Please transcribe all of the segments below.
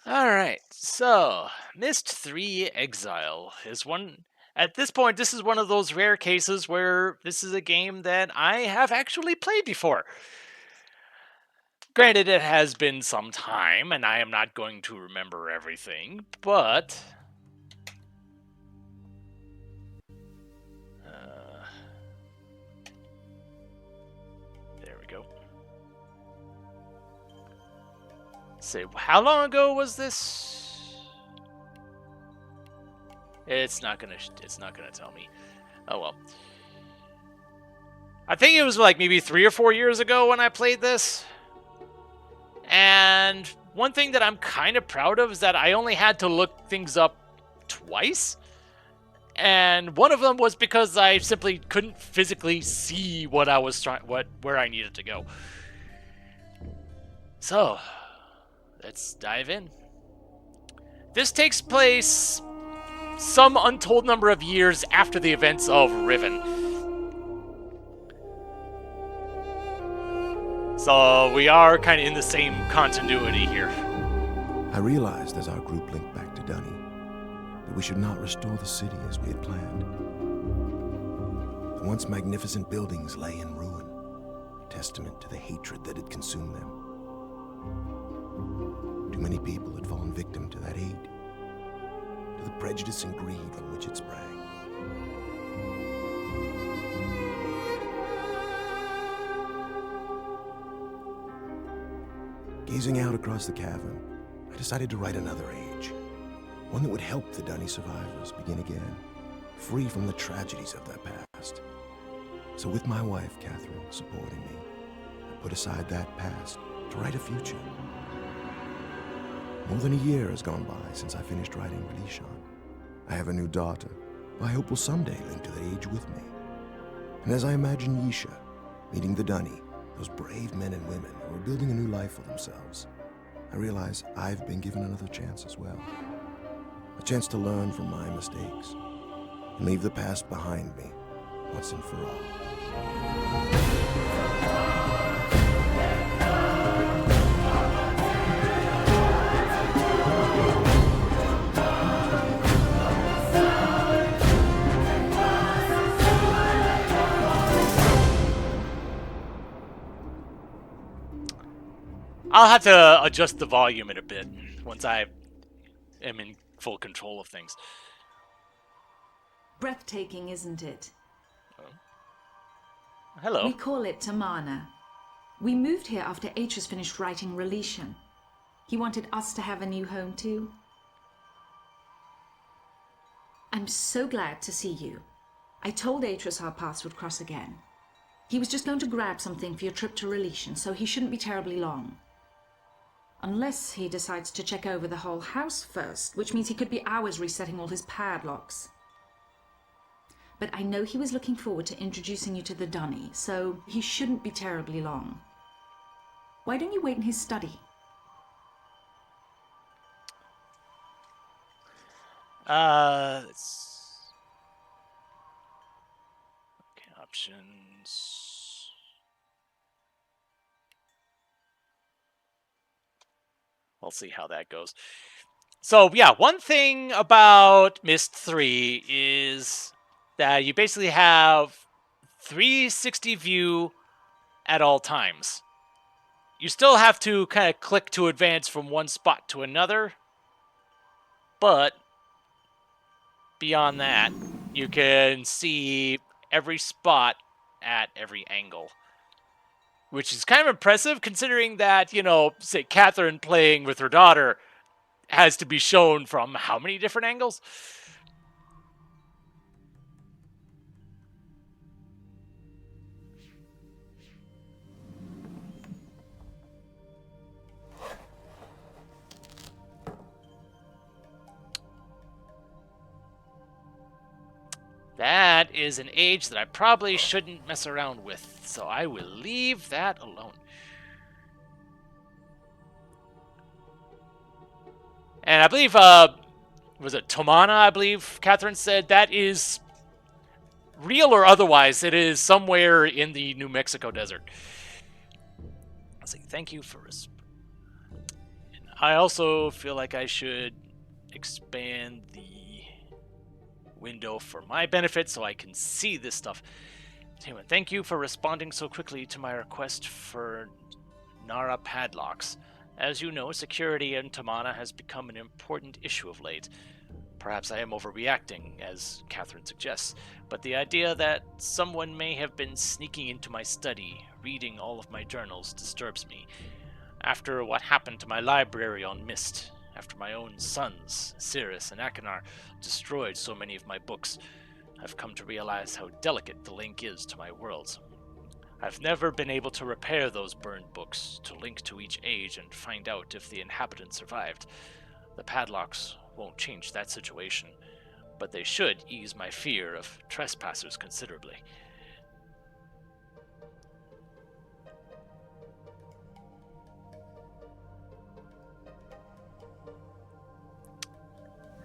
Alright, so Myst 3 Exile is one. At this point, this is one of those rare cases where this is a game that I have actually played before. Granted, it has been some time, and I am not going to remember everything, but. There we go. Say, how long ago was this? It's not gonna tell me. Oh well. I think it was like maybe 3 or 4 years ago when I played this. And one thing that I'm kind of proud of is that I only had to look things up twice. And one of them was because I simply couldn't physically see what I was where I needed to go. So, let's dive in. This takes place some untold number of years after the events of Riven. So we are kind of in the same continuity here. I realized as our group linked back to Dunny that we should not restore the city as we had planned. The once magnificent buildings lay in ruin, a testament to the hatred that had consumed them. Too many people had fallen victim to that hate, to the prejudice and greed from which it sprang. Gazing out across the cavern, I decided to write another age, one that would help the Dunny survivors begin again, free from the tragedies of their past. So with my wife, Catherine, supporting me, I put aside that past to write a future. More than a year has gone by since I finished writing Relishon. I have a new daughter, who I hope will someday link to that age with me. And as I imagine Yisha meeting the Dunny, those brave men and women who are building a new life for themselves, I realize I've been given another chance as well. A chance to learn from my mistakes and leave the past behind me once and for all. I'll have to adjust the volume in a bit once I am in full control of things. Breathtaking, isn't it? Hello. We call it Tamana. We moved here after Atreus finished writing Relishon. He wanted us to have a new home too. I'm so glad to see you. I told Atreus our paths would cross again. He was just going to grab something for your trip to Relishon, so he shouldn't be terribly long. Unless he decides to check over the whole house first, which means he could be hours resetting all his padlocks. But I know he was looking forward to introducing you to the Dunny, so he shouldn't be terribly long. Why don't you wait in his study? Let's... Okay, options... We'll see how that goes. So, yeah, one thing about Myst 3 is that you basically have 360 view at all times. You still have to kind of click to advance from one spot to another, but beyond that, you can see every spot at every angle. Which is kind of impressive considering that, you know, say Catherine playing with her daughter has to be shown from how many different angles? That is an age that I probably shouldn't mess around with, so I will leave that alone. And I believe, was it Tomana, I believe Catherine said, that is real or otherwise, it is somewhere in the New Mexico desert. Let's see, thank you for... I also feel like I should expand the window for my benefit so I can see this stuff. Anyway, thank you for responding so quickly to my request for Nara padlocks. As you know, security in Tamana has become an important issue of late. Perhaps I am overreacting, as Catherine suggests, but the idea that someone may have been sneaking into my study, reading all of my journals, disturbs me. After what happened to my library on Myst, after my own sons, Cirrus and Akinar, destroyed so many of my books, I've come to realize how delicate the link is to my worlds. I've never been able to repair those burned books, to link to each age and find out if the inhabitants survived. The padlocks won't change that situation, but they should ease my fear of trespassers considerably.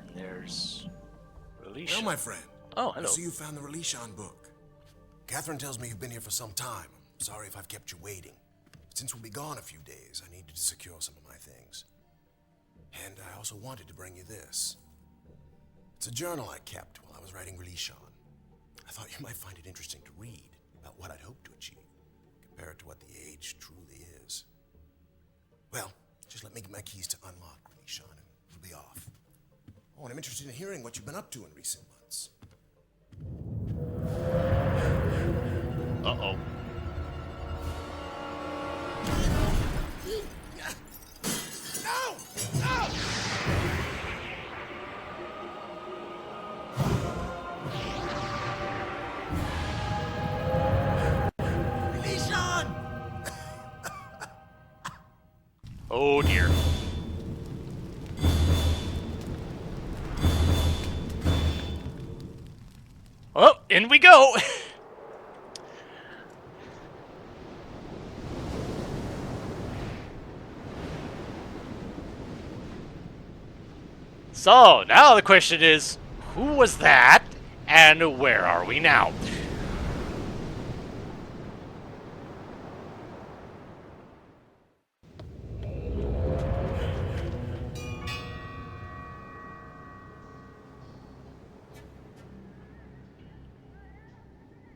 And there's Relisha. Well, my friend. Oh, hello. I see you found the Relishan book. Catherine tells me you've been here for some time. I'm sorry if I've kept you waiting. But since we'll be gone a few days, I needed to secure some of my things. And I also wanted to bring you this. It's a journal I kept while I was writing Relishan. I thought you might find it interesting to read about what I'd hoped to achieve, compare it to what the age truly is. Well, just let me get my keys to unlock Relishan and we'll be off. Oh, and I'm interested in hearing what you've been up to in recent months. Uh-oh. No! No! Relishan! Oh dear. Well, in we go. So, now the question is, who was that, and where are we now?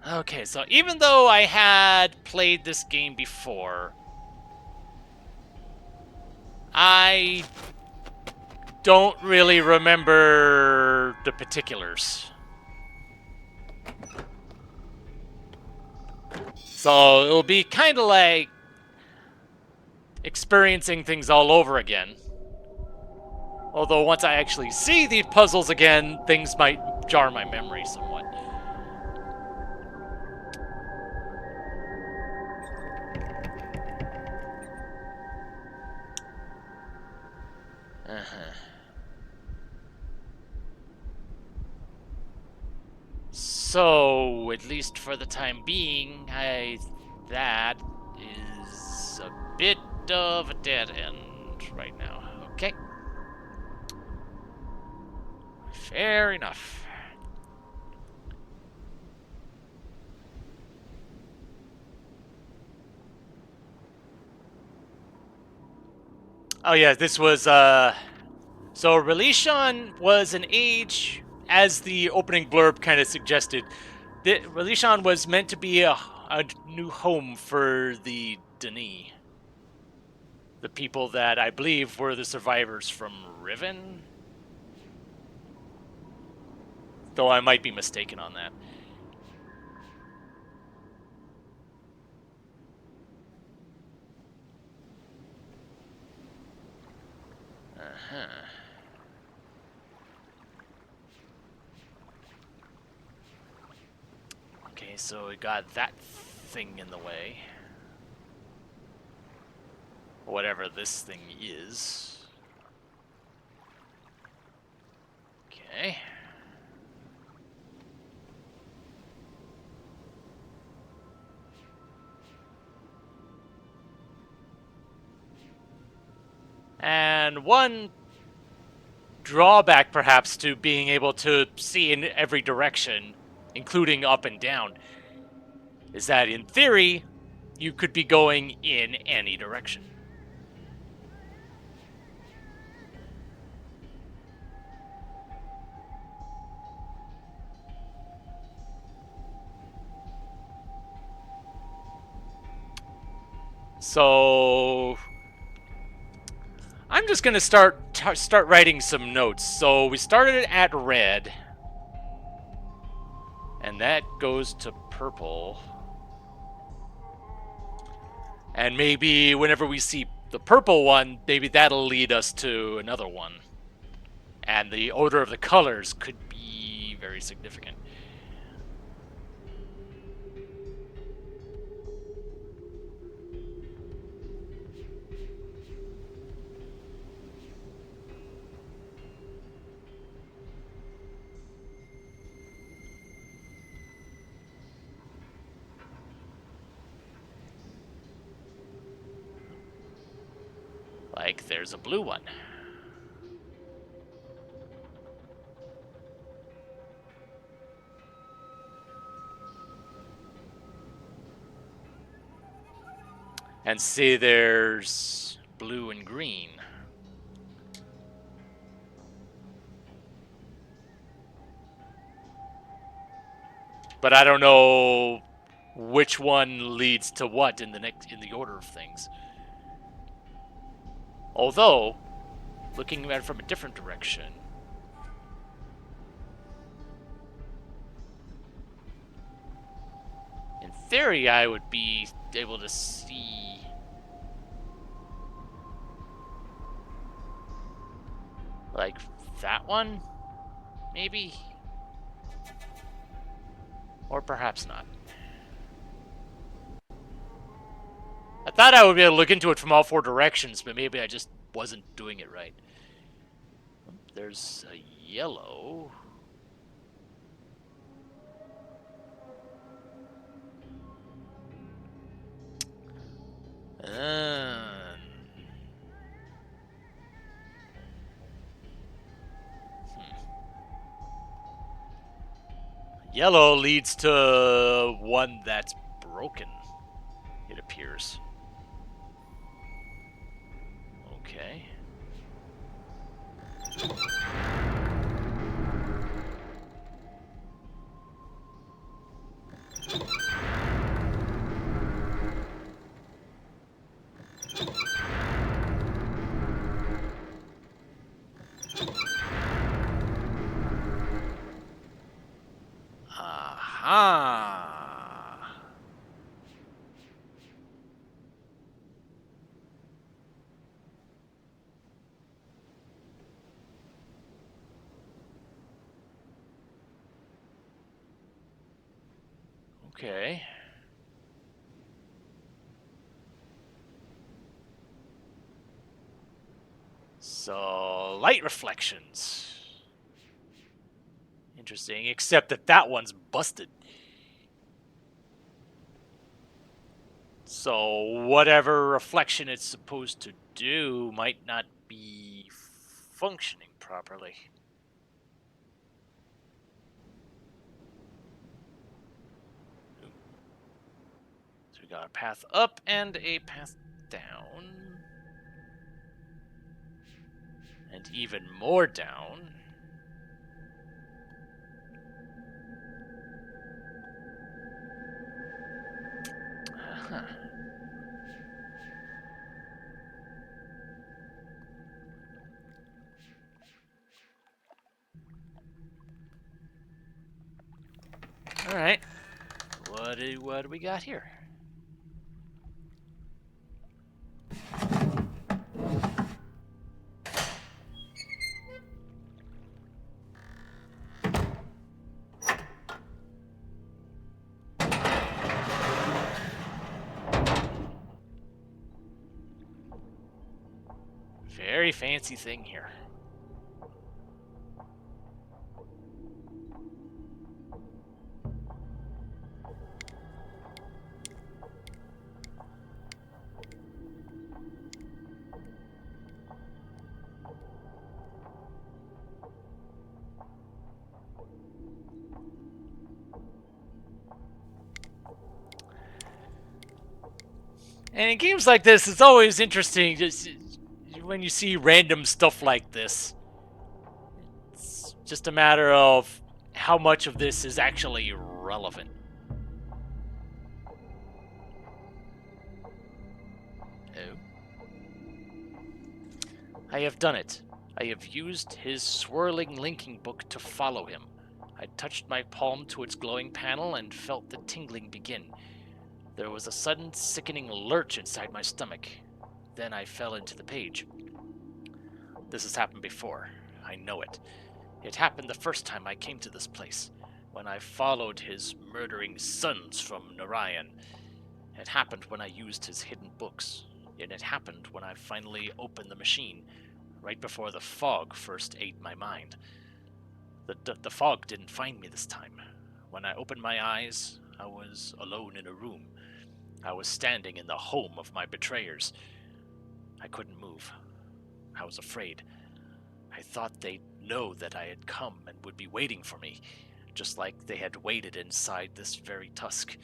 Okay, so even though I had played this game before, I don't really remember the particulars. So it'll be kind of like experiencing things all over again. Although once I actually see these puzzles again, things might jar my memory somewhat. So, at least for the time being, that is a bit of a dead end right now. Okay. Fair enough. Oh yeah, this was, so Relishan was an age, as the opening blurb kind of suggested, that Relishan was meant to be a new home for the Dani. The people that I believe were the survivors from Riven? Though I might be mistaken on that. Okay, so we got that thing in the way. Whatever this thing is. Okay. And one drawback, perhaps, to being able to see in every direction, including up and down, is that in theory, you could be going in any direction. So I'm just gonna start writing some notes. So we started at red, and that goes to purple. And maybe whenever we see the purple one, maybe that'll lead us to another one. And the order of the colors could be very significant. Like, there's a blue one. And see, there's blue and green. But I don't know which one leads to what in the order of things. Although, looking at it from a different direction, in theory, I would be able to see like that one, maybe? Or perhaps not. I thought I would be able to look into it from all four directions, but maybe I just wasn't doing it right. There's a yellow. Yellow leads to one that's broken, it appears. Okay. Aha. Okay. So, light reflections. Interesting, except that one's busted. So, whatever reflection it's supposed to do might not be functioning properly. So we got a path up and a path down. And even more down. Huh. All right. What do we got here? Very fancy thing here. And in games like this, it's always interesting just when you see random stuff like this. It's just a matter of how much of this is actually relevant. I have done it. I have used his swirling linking book to follow him. I touched my palm to its glowing panel and felt the tingling begin. There was a sudden sickening lurch inside my stomach. Then I fell into the page. This has happened before. I know it. It happened the first time I came to this place, when I followed his murdering sons from Narayan. It happened when I used his hidden books, and it happened when I finally opened the machine, right before the fog first ate my mind. The fog didn't find me this time. When I opened my eyes, I was alone in a room. I was standing in the home of my betrayers. I couldn't move. I was afraid. I thought they'd know that I had come and would be waiting for me, just like they had waited inside this very tusk.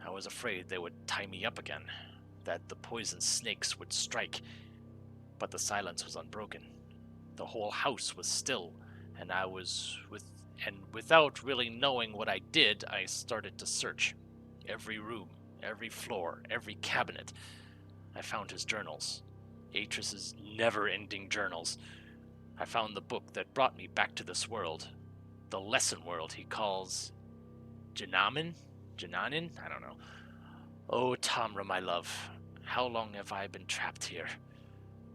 I was afraid they would tie me up again, that the poison snakes would strike. But the silence was unbroken. The whole house was still, and without really knowing what I did, I started to search. Every room, every floor, every cabinet. I found his journals. Atris's never-ending journals. I found the book that brought me back to this world. The lesson world he calls Jananin? I don't know. Oh, Tamra, my love, how long have I been trapped here?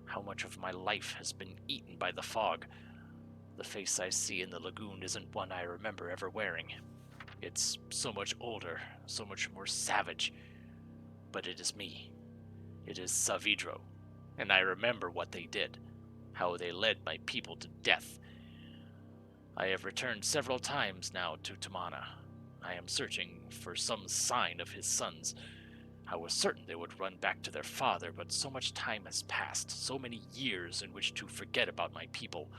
How much of my life has been eaten by the fog? The face I see in the lagoon isn't one I remember ever wearing. It's so much older, so much more savage. But it is me. It is Savidro. And I remember what they did, how they led my people to death. I have returned several times now to Tamana. I am searching for some sign of his sons. I was certain they would run back to their father, but so much time has passed, so many years in which to forget about my people.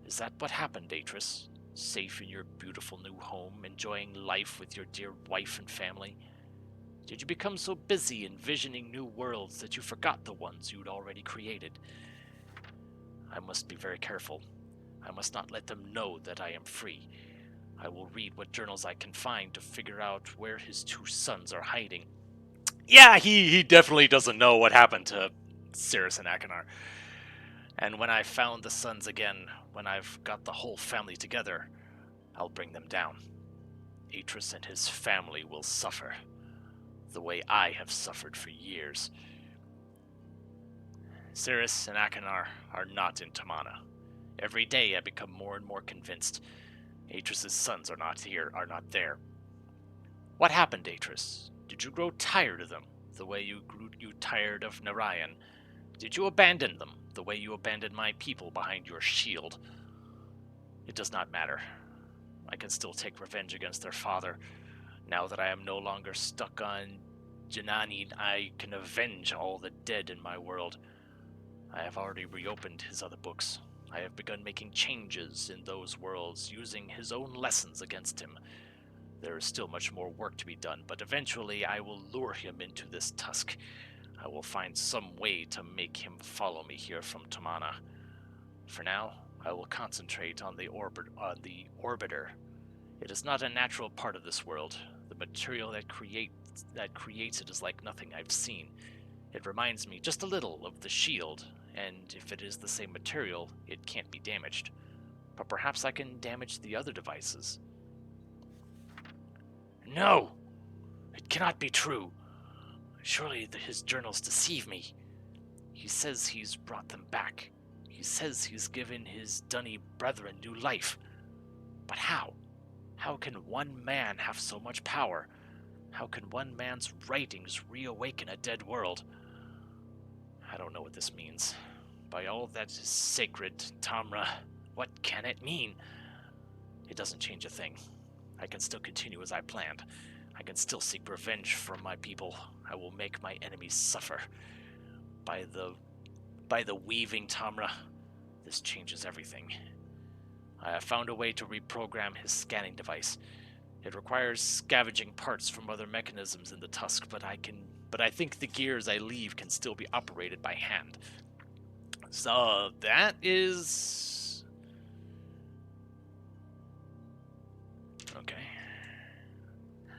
Is that what happened, Atris? Safe in your beautiful new home, enjoying life with your dear wife and family? Did you become so busy envisioning new worlds that you forgot the ones you'd already created? I must be very careful. I must not let them know that I am free. I will read what journals I can find to figure out where his two sons are hiding. Yeah, he definitely doesn't know what happened to Cirrus and Akinar. And when I've found the sons again, when I've got the whole family together, I'll bring them down. Atris and his family will suffer, the way I have suffered for years. Cirrus and Akinar are not in Tamana. Every day I become more and more convinced. Atris's sons are not there. What happened, Atris? Did you grow tired of them, the way you grew tired of Narayan? Did you abandon them, the way you abandoned my people behind your shield? It does not matter. I can still take revenge against their father. Now that I am no longer stuck on Jananin, I can avenge all the dead in my world. I have already reopened his other books. I have begun making changes in those worlds, using his own lessons against him. There is still much more work to be done, but eventually I will lure him into this tusk. I will find some way to make him follow me here from Tamana. For now, I will concentrate on the orbiter. It is not a natural part of this world. The material that creates it is like nothing I've seen. It reminds me just a little of the shield, and if it is the same material, it can't be damaged. But perhaps I can damage the other devices. No! It cannot be true. Surely his journals deceive me. He says he's brought them back. He says he's given his Dunny brethren new life. But how? How can one man have so much power? How can one man's writings reawaken a dead world? I don't know what this means. By all that is sacred, Tamra, what can it mean? It doesn't change a thing. I can still continue as I planned. I can still seek revenge from my people. I will make my enemies suffer. By the weaving, Tamra, this changes everything. I have found a way to reprogram his scanning device. It requires scavenging parts from other mechanisms in the tusk, but I think the gears I leave can still be operated by hand. So that is okay.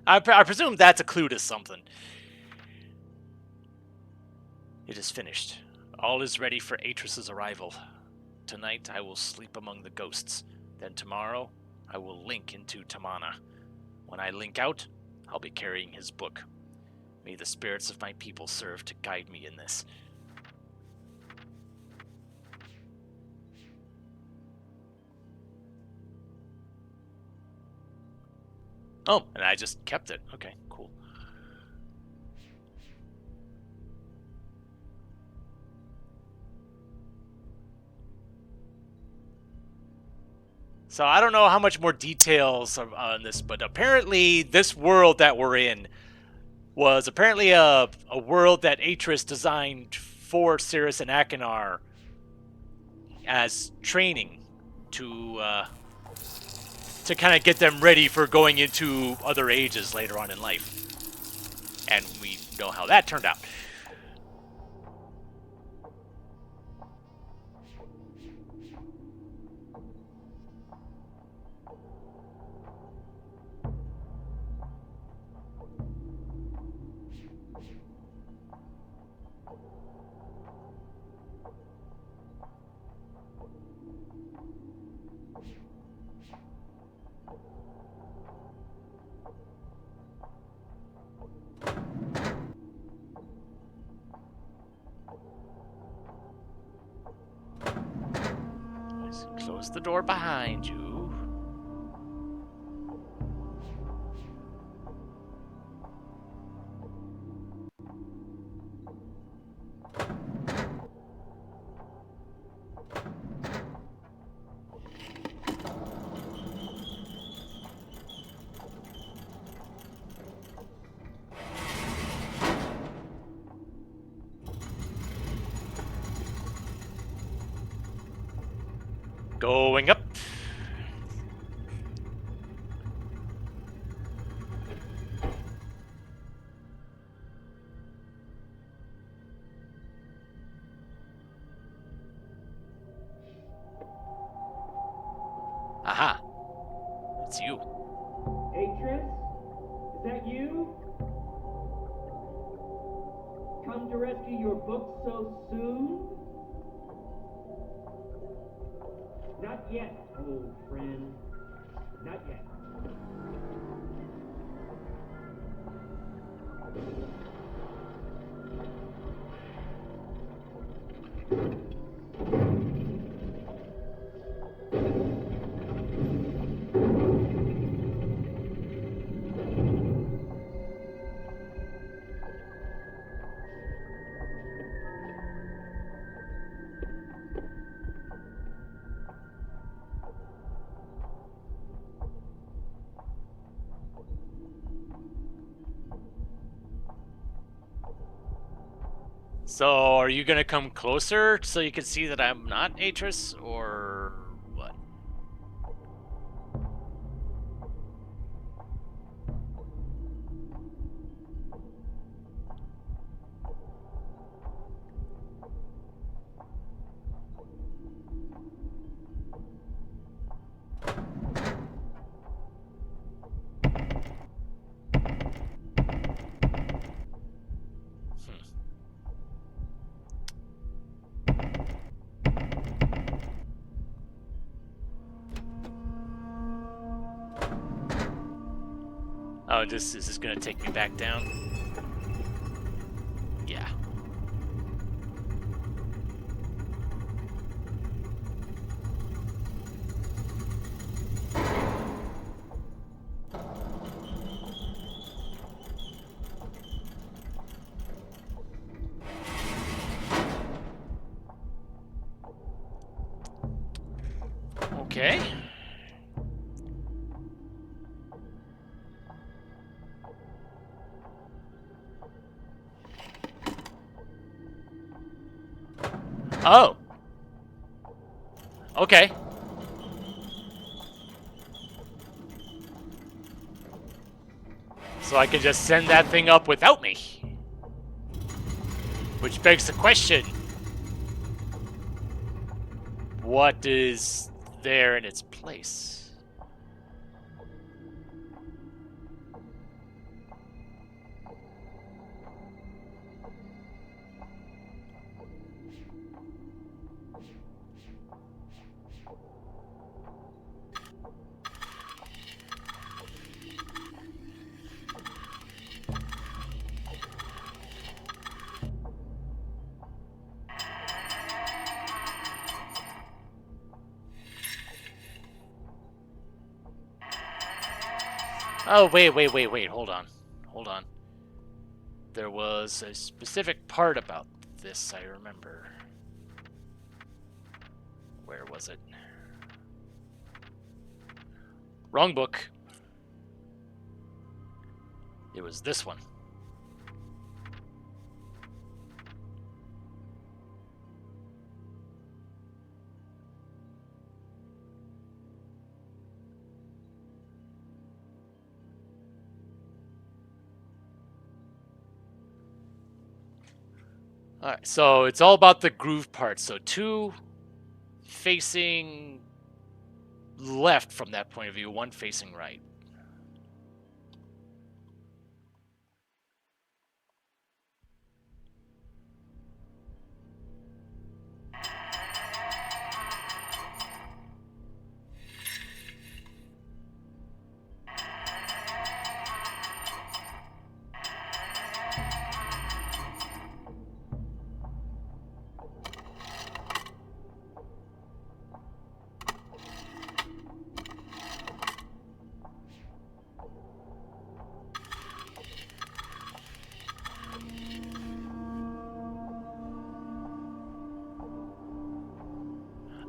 I presume that's a clue to something. It is finished. All is ready for Atris's arrival. Tonight I will sleep among the ghosts. Then tomorrow I will link into Tamana. When I link out, I'll be carrying his book. May the spirits of my people serve to guide me in this. Oh, and I just kept it. Okay, cool. So I don't know how much more details are on this, but apparently this world that we're in was apparently a world that Atris designed for Cirrus and Akinar as training to kind of get them ready for going into other ages later on in life. And we know how that turned out. Close the door behind you. Going up. Aha. It's you. Atris? Is that you? Come to rescue your book so soon? Not yet, old friend. Not yet. So, are you gonna come closer so you can see that I'm not Atris, or what? Oh, is this gonna take me back down? Yeah. Okay. Oh. Okay. So I can just send that thing up without me. Which begs the question, what is there in its place? Oh, wait. Hold on. Hold on. There was a specific part about this I remember. Where was it? Wrong book. It was this one. Alright, so it's all about the groove part. So 2 facing left from that point of view, 1 facing right.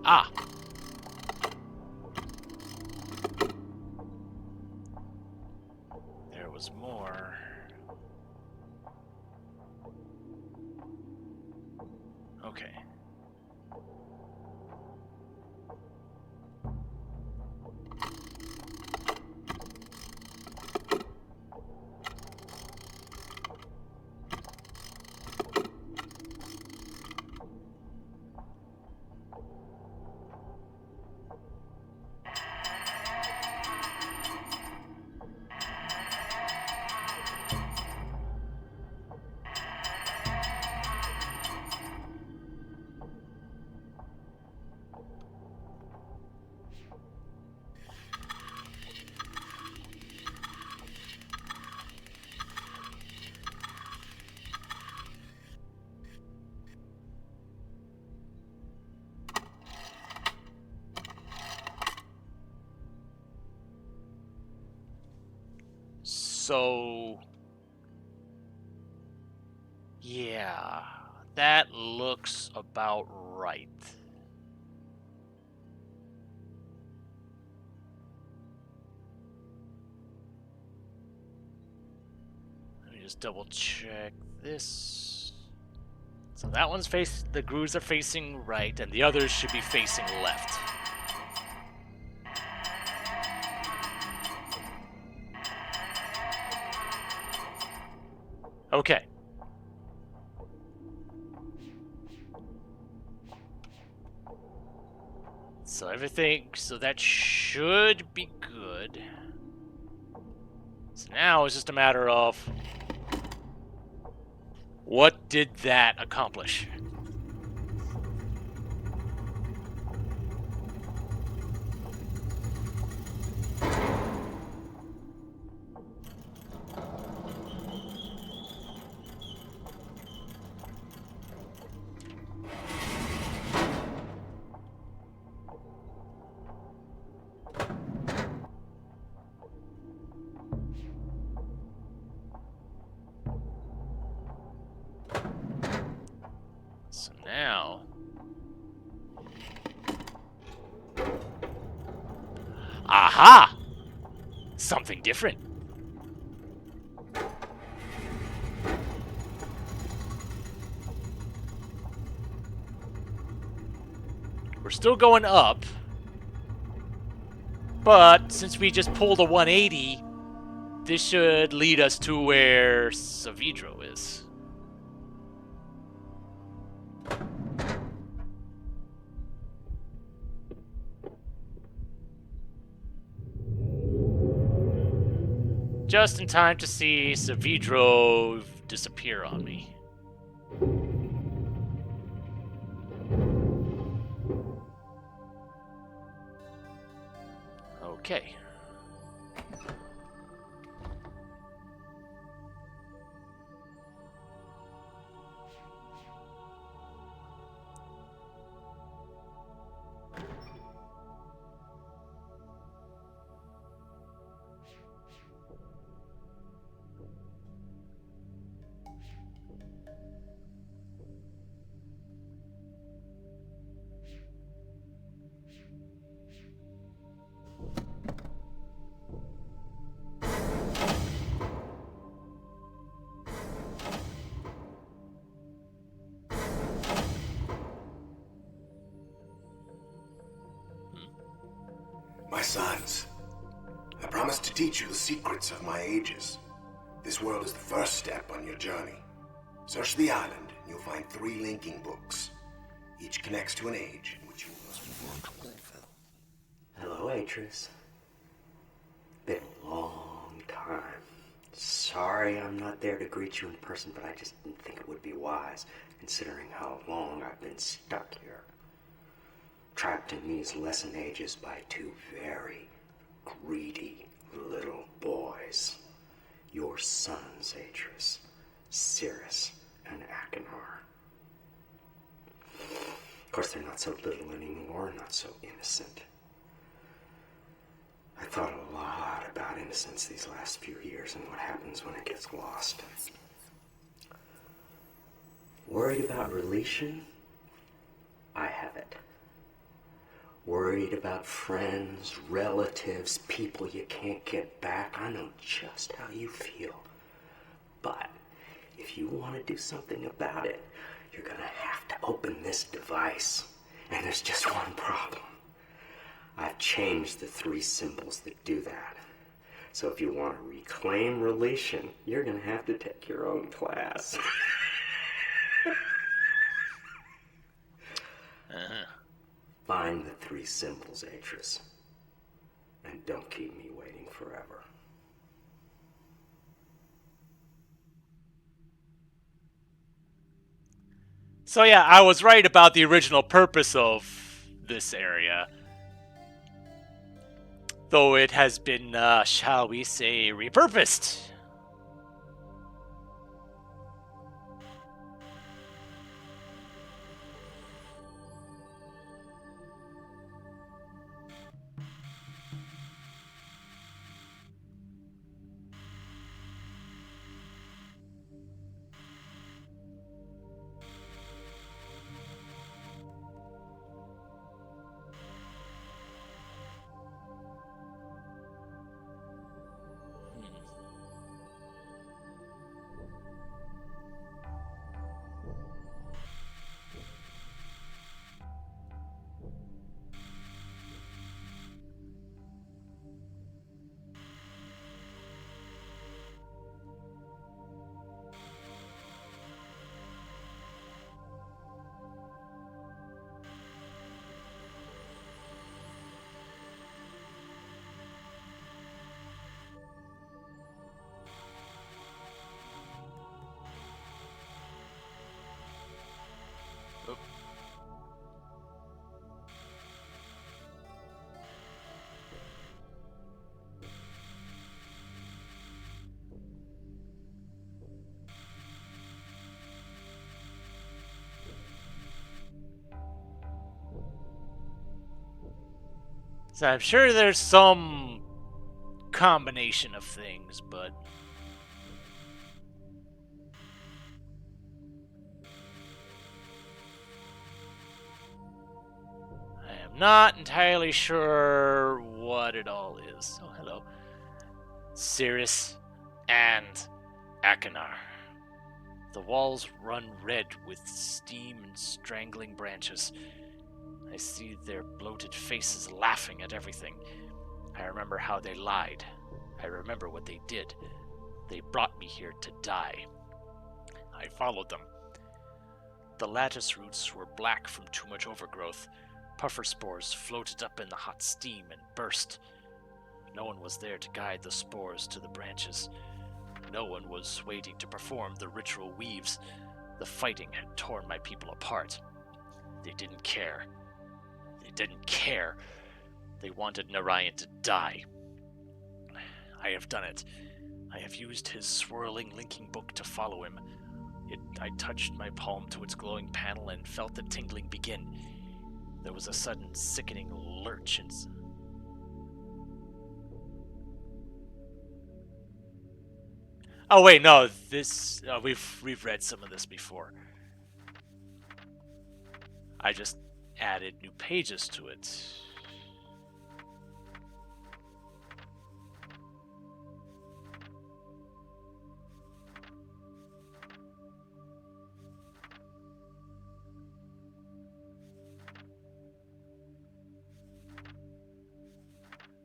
Ah! There was more. Okay. So, yeah, that looks about right. Let me just double check this. So that one's the grooves are facing right, and the others should be facing left. Okay. So so that should be good. So now it's just a matter of what did that accomplish? So now... Aha! Something different. We're still going up. But since we just pulled a 180, this should lead us to where Savidro is. Just in time to see Savidro disappear on me. Okay. My sons, I promise to teach you the secrets of my ages. This world is the first step on your journey. Search the island, and you'll find 3 linking books. Each connects to an age in which you must fulfill. Hello, Atris. Been a long time. Sorry I'm not there to greet you in person, but I just didn't think it would be wise, considering how long I've been stuck here. Trapped in these lesson ages by 2 very greedy little boys. Your sons, Atris, Cirrus, and Achenar. Of course, they're not so little anymore, not so innocent. I thought a lot about innocence these last few years and what happens when it gets lost. Worried about relation? I have it. Worried about friends, relatives, people you can't get back. I know just how you feel. But if you want to do something about it, you're going to have to open this device. And there's just one problem. I've changed the 3 symbols that do that. So if you want to reclaim relation, you're going to have to take your own class. Find the 3 symbols, Atris. And don't keep me waiting forever. So yeah, I was right about the original purpose of this area. Though it has been, shall we say, repurposed. So I'm sure there's some combination of things, but I am not entirely sure what it all is. Oh, hello. Cirrus and Achenar. The walls run red with steam and strangling branches. I see their bloated faces laughing at everything. I remember how they lied. I remember what they did. They brought me here to die. I followed them. The lattice roots were black from too much overgrowth. Puffer spores floated up in the hot steam and burst. No one was there to guide the spores to the branches. No one was waiting to perform the ritual weaves. The fighting had torn my people apart. They didn't care. They didn't care. They wanted Narayan to die. I have done it. I have used his swirling linking book to follow him. I touched my palm to its glowing panel and felt the tingling begin. There was a sudden sickening lurch and... Oh wait, no, this we've read some of this before. I just added new pages to it.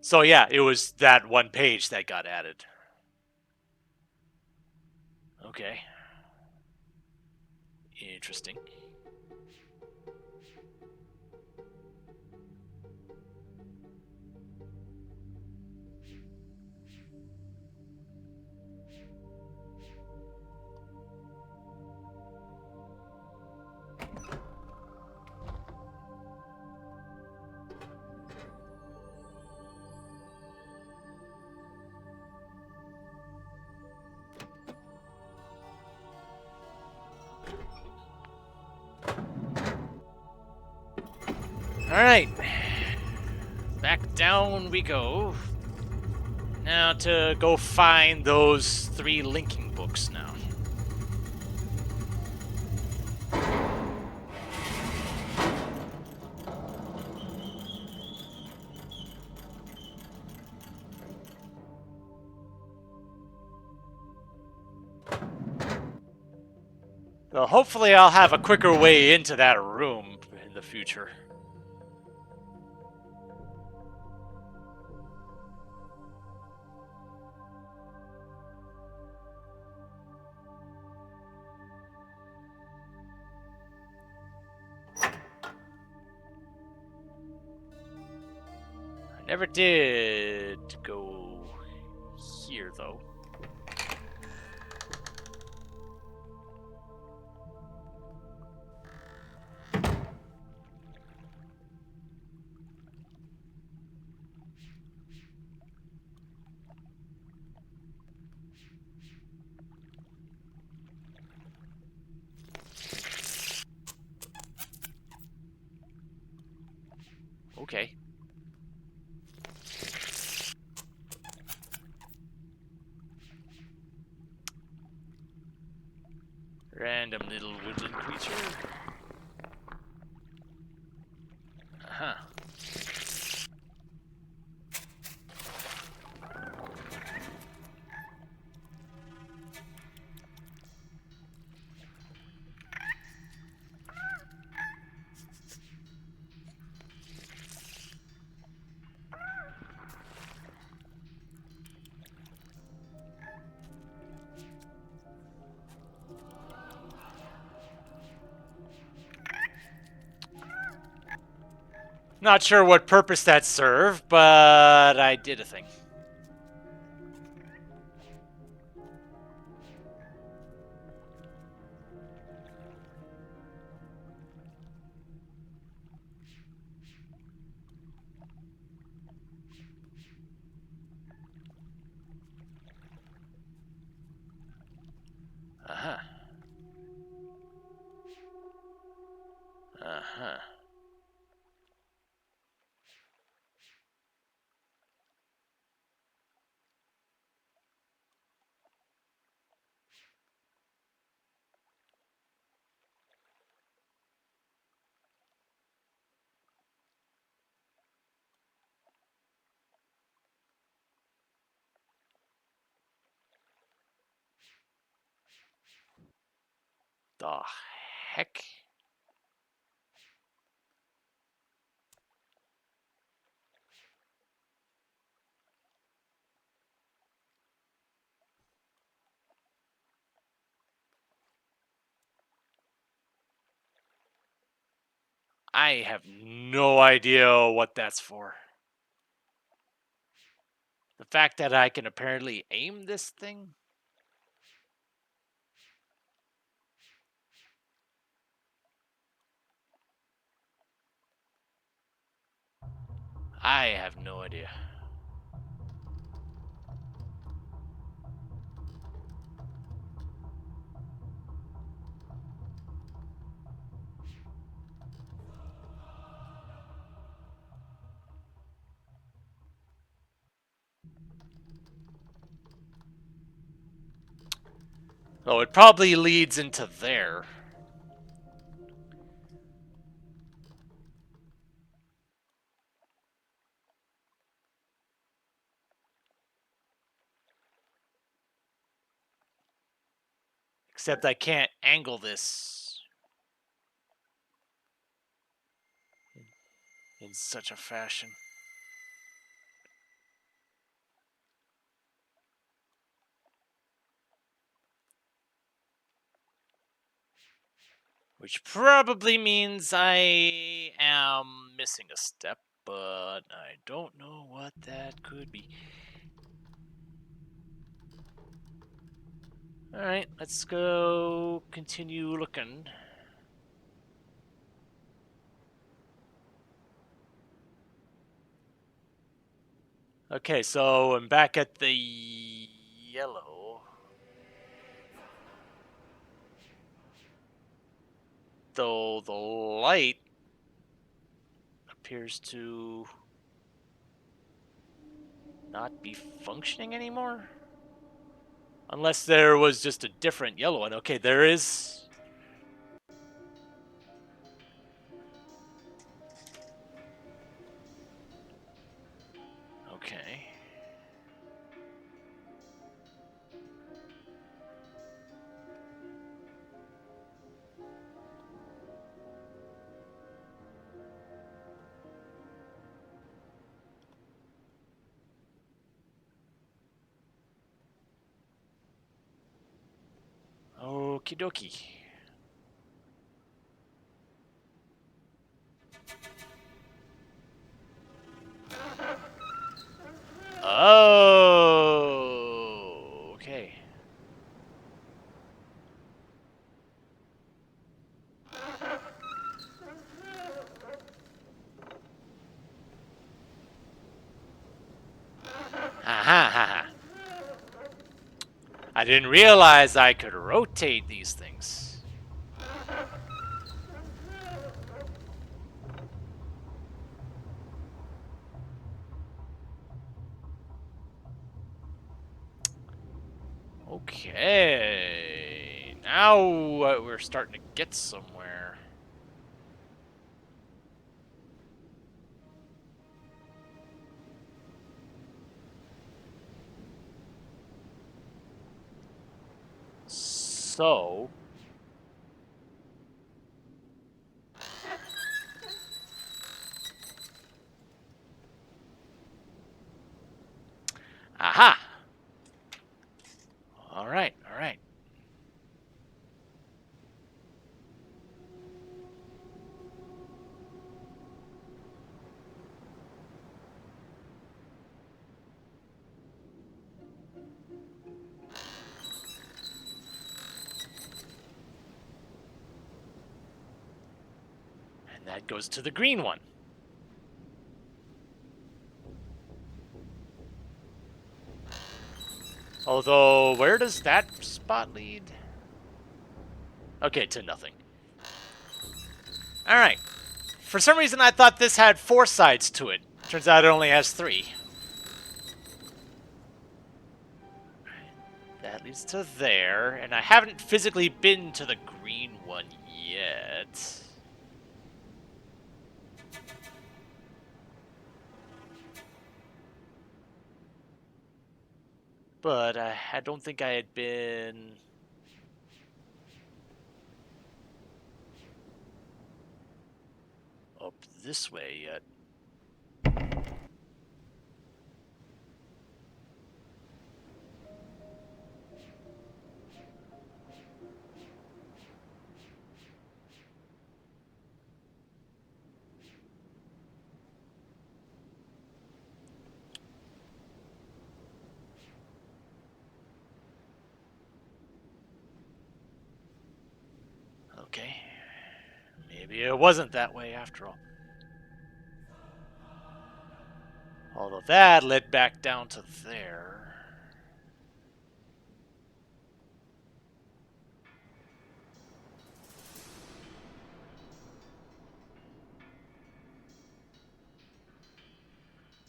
So yeah, it was that one page that got added. Okay. Interesting. Alright. Back down we go. Now to go find those 3 linking books now. So hopefully I'll have a quicker way into that room in the future. I never did go here though. Okay. Random little woodland creature. Uh-huh. Not sure what purpose that served, but I did a thing. Uh-huh. Uh-huh. The heck? I have no idea what that's for. The fact that I can apparently aim this thing? I have no idea. So it probably leads into there. Except I can't angle this in such a fashion. Which probably means I am missing a step, but I don't know what that could be. Alright, let's go continue looking. Okay, so I'm back at the yellow. Though the light appears to not be functioning anymore. Unless there was just a different yellow one. Okay, there is. Okay. Okie dokie. Oh, okay. Aha, ha. I didn't realize I could rotate these things. Okay. Now we're starting to get somewhere. So. Aha! Alright, alright. And that goes to the green one. Although, where does that spot lead? Okay, to nothing. Alright. For some reason, I thought this had 4 sides to it. Turns out it only has 3. That leads to there, and I haven't physically been to the green one yet. But I don't think I had been... up this way yet. Okay. Maybe it wasn't that way after all. Although that led back down to there.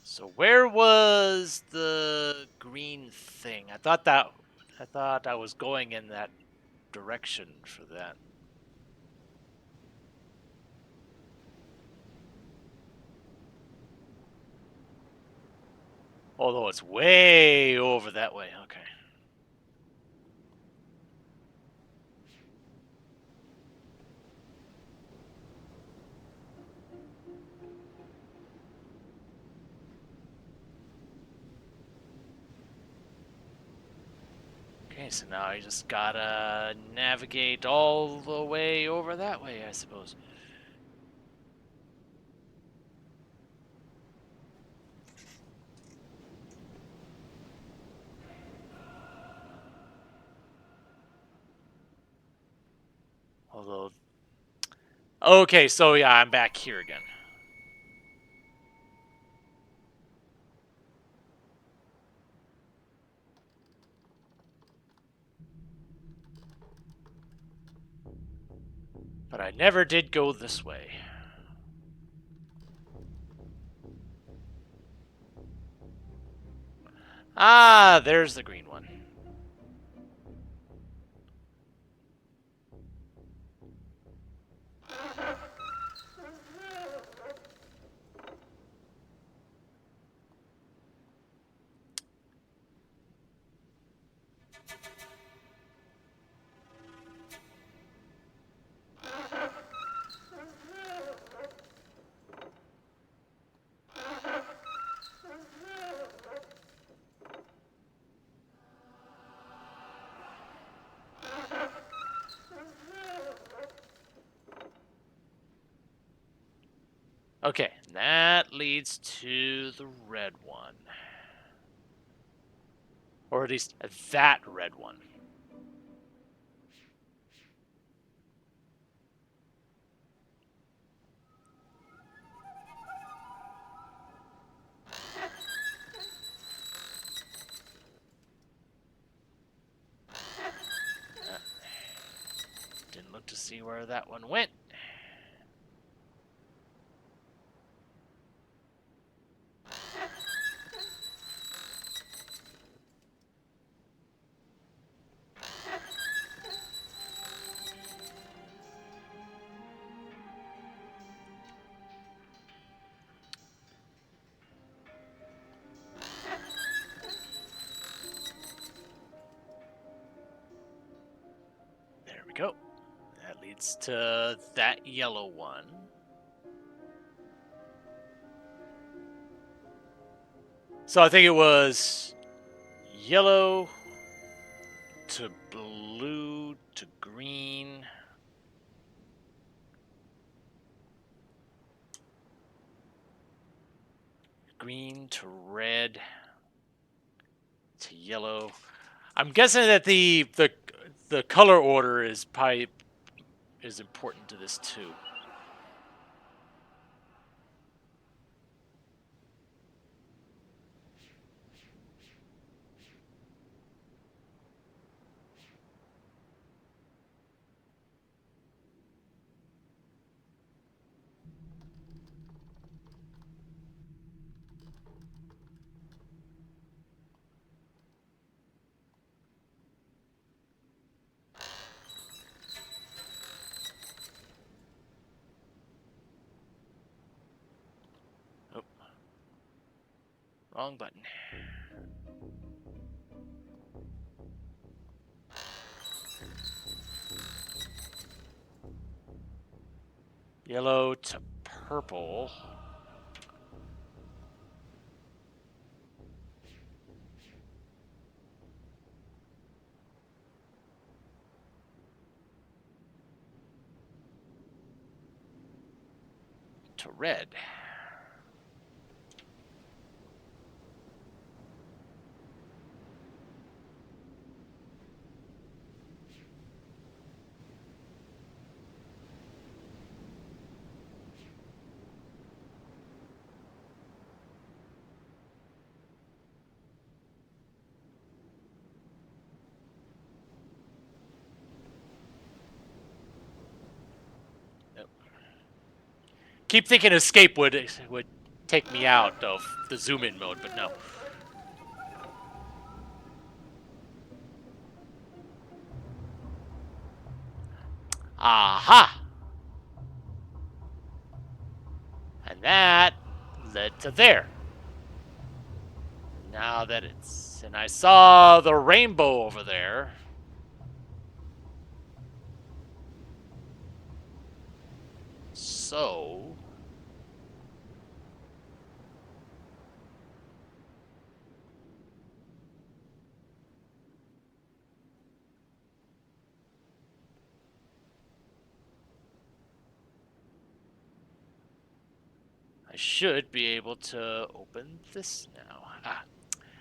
So where was the green thing? I thought I was going in that direction for that. Although it's way over that way. Okay. Okay, so now I just gotta navigate all the way over that way, I suppose. Although... Okay, so yeah, I'm back here again. But I never did go this way. Ah, there's the green one. Okay, that leads to the red one. Or at least that red one. Didn't look to see where that one went. There we go. That leads to that yellow one. So I think it was yellow to blue to green. Green to red to yellow. I'm guessing that the color order is probably is important to this too. Oh, wrong button. Yellow to purple. To red. Nope. Keep thinking escape would take me out of the zoom in mode, but no. Aha! And that led to there. Now that it's... And I saw the rainbow over there. So... I should be able to open this now. Ah.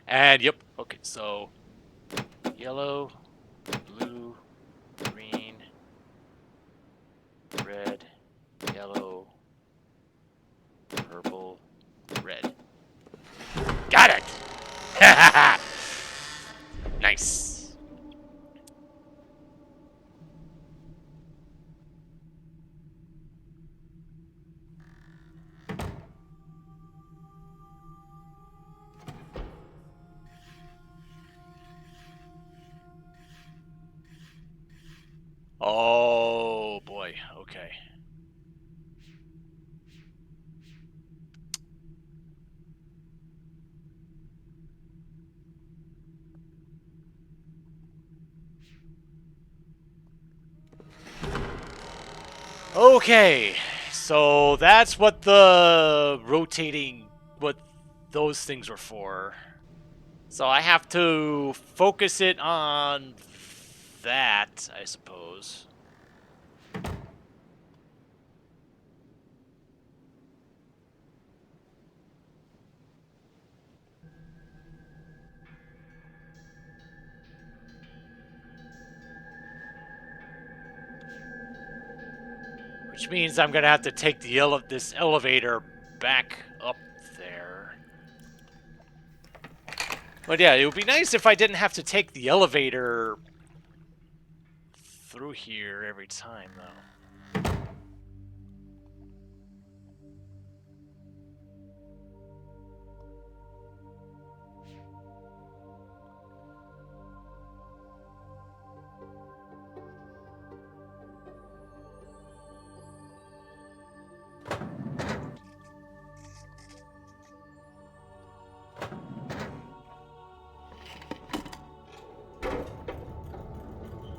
And yep, okay, so yellow, blue, green, red, yellow, purple, red. Got it! Nice. Oh boy, okay. Okay, so that's what the rotating, what those things were for. So I have to focus it on that, I suppose. Which means I'm gonna have to take the this elevator back up there. But yeah, it would be nice if I didn't have to take the elevator through here every time, though.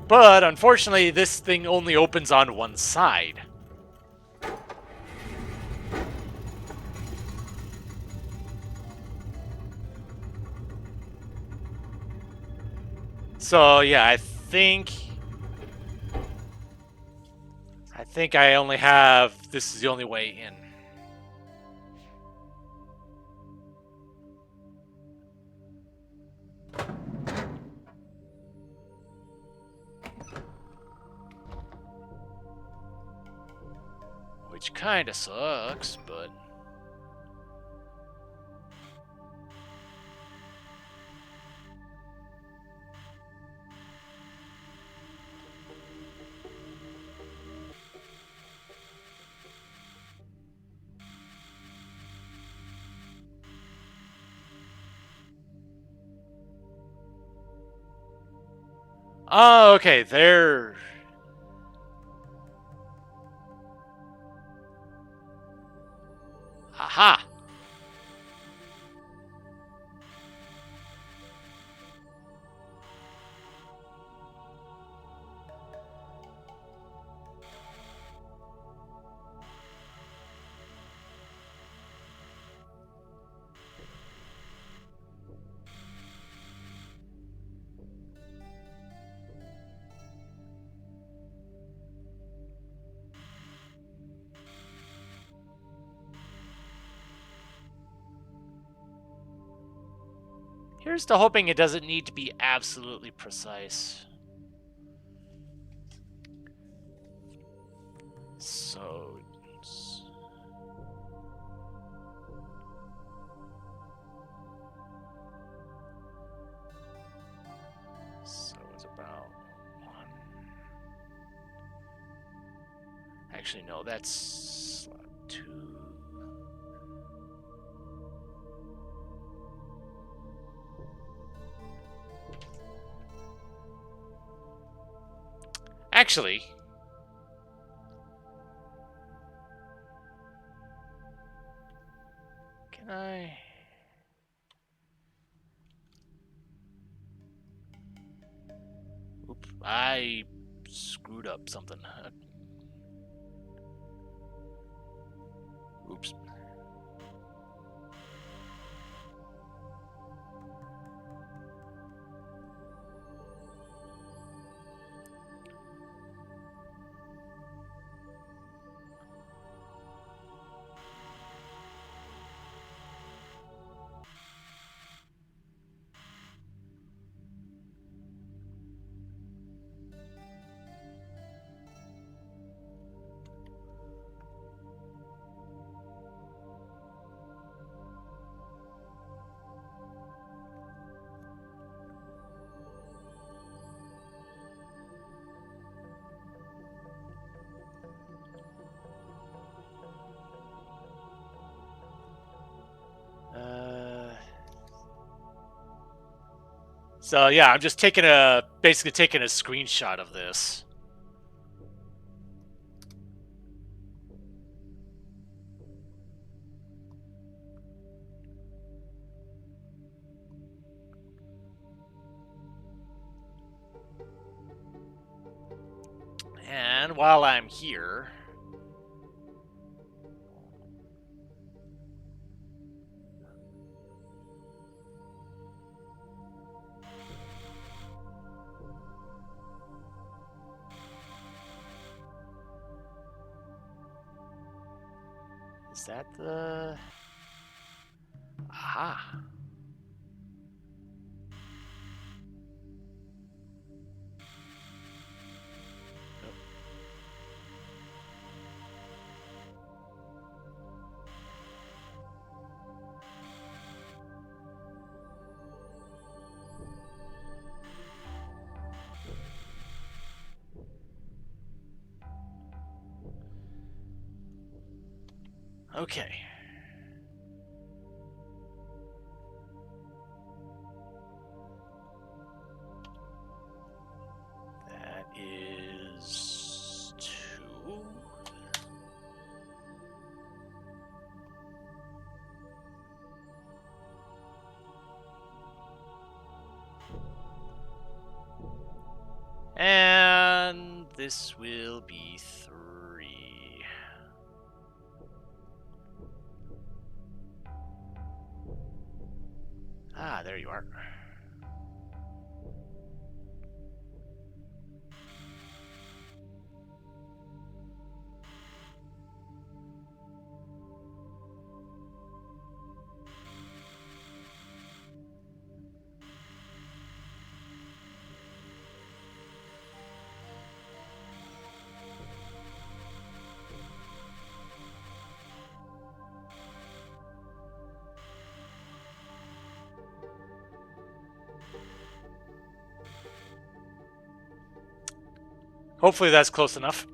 But unfortunately, this thing only opens on one side. So yeah, I think I only have, this is the only way in. Which kinda sucks, but... Oh, okay, there... Aha! Here's to hoping it doesn't need to be absolutely precise. So... So it's about 1... Actually, no, that's slot 2. Actually... Can I... Oop, I screwed up something. Oops. So yeah, I'm just basically taking a screenshot of this. And while I'm here, is that the... Aha. Okay. That is 2. And this will be 3. Ah, there you are. Hopefully that's close enough.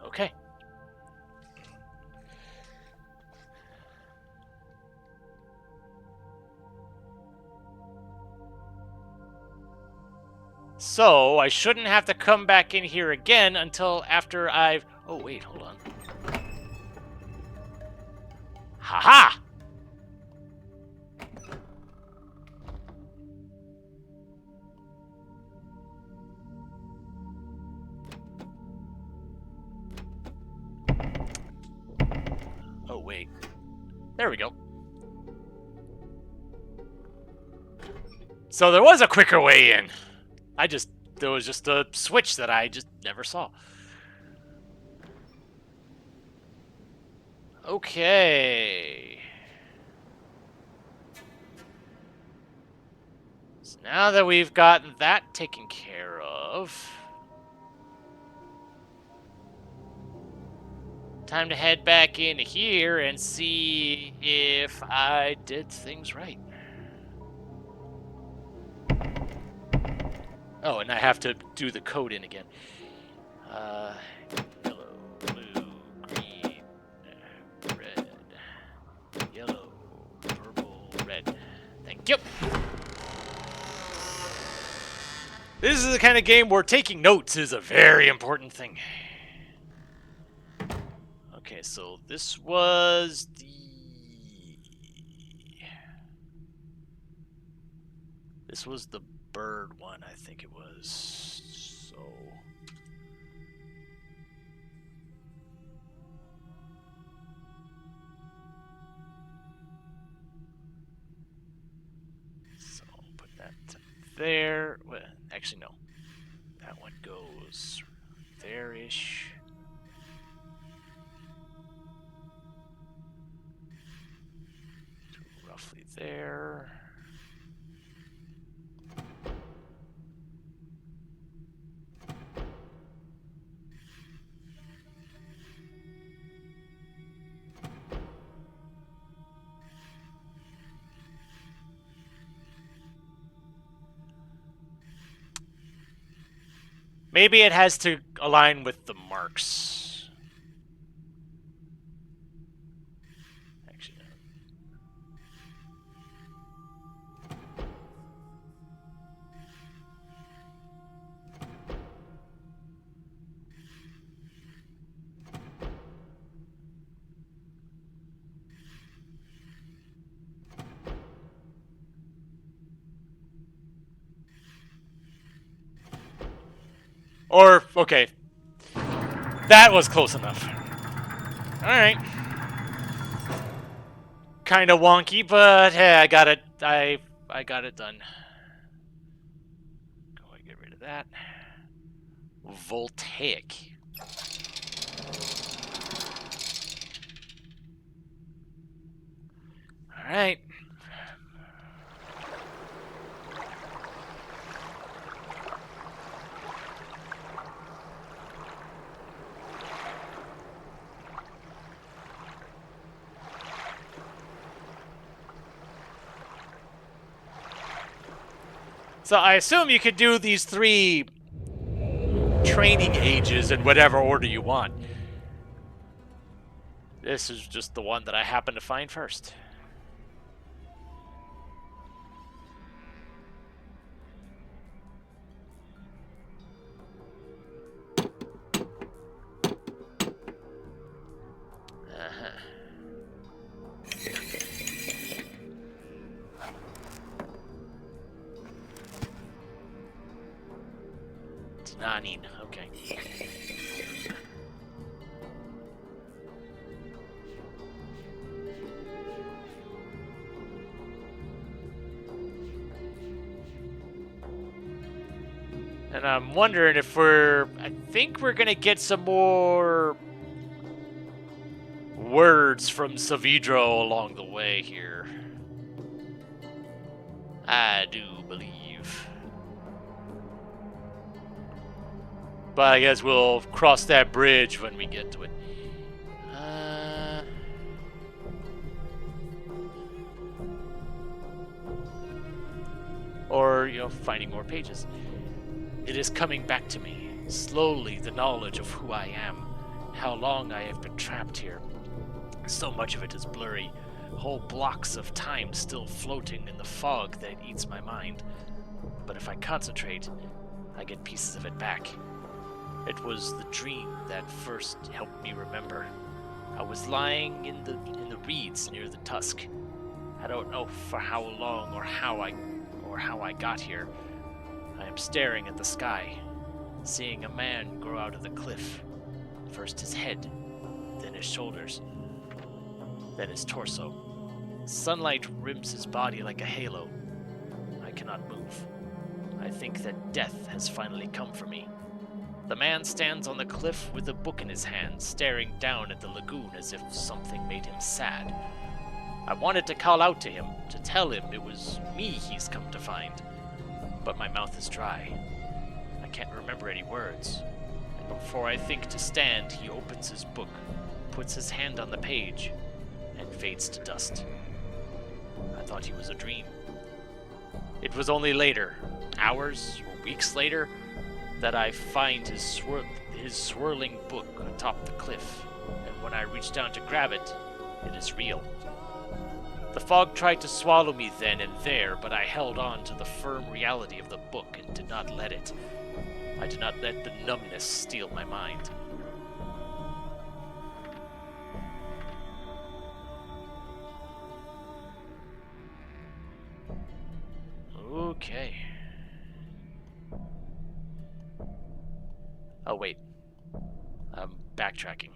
Okay. So, I shouldn't have to come back in here again until after I've... Oh, wait, hold on. Haha! Oh, wait. There we go. So there was a quicker way in. There was just a switch that I just never saw. Okay. So now that we've got that taken care of, time to head back in here and see if I did things right. Oh, and I have to do the code in again. Yellow, blue, green, red, yellow, purple, red. Thank you. This is the kind of game where taking notes is a very important thing. Okay, so this was the... This was the bird one, I think it was. So put that there. Well, actually, no. That one goes there-ish. To roughly there. Maybe it has to align with the marks. Actually, no. Or, okay. That was close enough. Alright. Kind of wonky, but hey, I got it. I got it done. Go ahead, get rid of that. Voltaic. Alright. So I assume you could do these 3 training ages in whatever order you want. This is just the one that I happen to find first. Nanin, okay. And I'm wondering if I think we're gonna get some more words from Savidro along the way here. I do believe. But I guess we'll cross that bridge when we get to it. Or, finding more pages. It is coming back to me, slowly, the knowledge of who I am, how long I have been trapped here. So much of it is blurry, whole blocks of time still floating in the fog that eats my mind. But if I concentrate, I get pieces of it back. It was the dream that first helped me remember. I was lying in the reeds near the tusk. I don't know for how long or how I got here. I am staring at the sky, seeing a man grow out of the cliff. First his head, then his shoulders, then his torso. Sunlight rims his body like a halo. I cannot move. I think that death has finally come for me. The man stands on the cliff with a book in his hand, staring down at the lagoon as if something made him sad. I wanted to call out to him, to tell him it was me he's come to find. But my mouth is dry. I can't remember any words. And before I think to stand, he opens his book, puts his hand on the page, and fades to dust. I thought he was a dream. It was only later, hours or weeks later, that I find his swirling book atop the cliff, and when I reach down to grab it, it is real. The fog tried to swallow me then and there, but I held on to the firm reality of the book and did not let it. I did not let the numbness steal my mind. Okay. Oh, wait. I'm backtracking.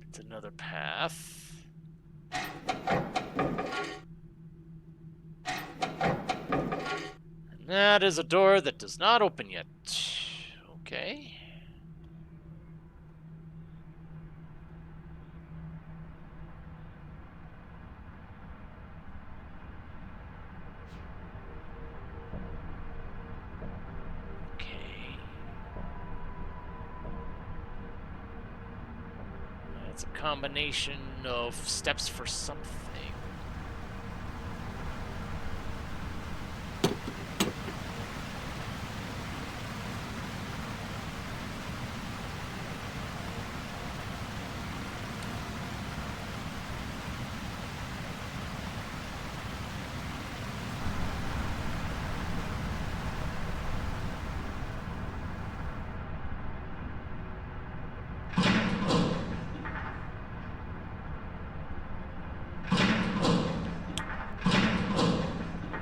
It's another path. And that is a door that does not open yet. Okay. It's a combination of steps for something.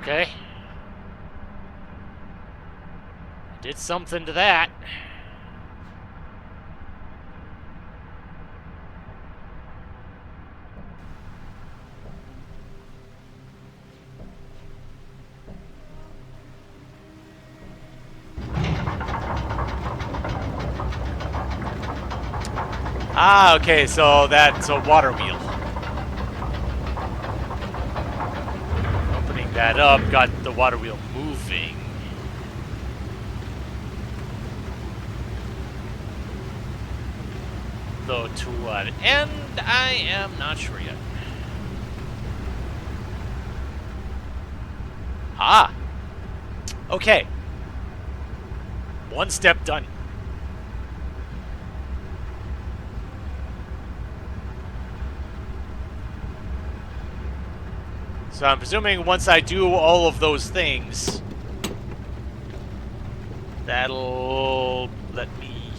Okay. Did something to that. Ah, okay, so that's a water wheel. Opening that up got the water wheel moving. Though to what end, I am not sure yet. Ah! Okay. One step done. So I'm presuming once I do all of those things, that'll let me...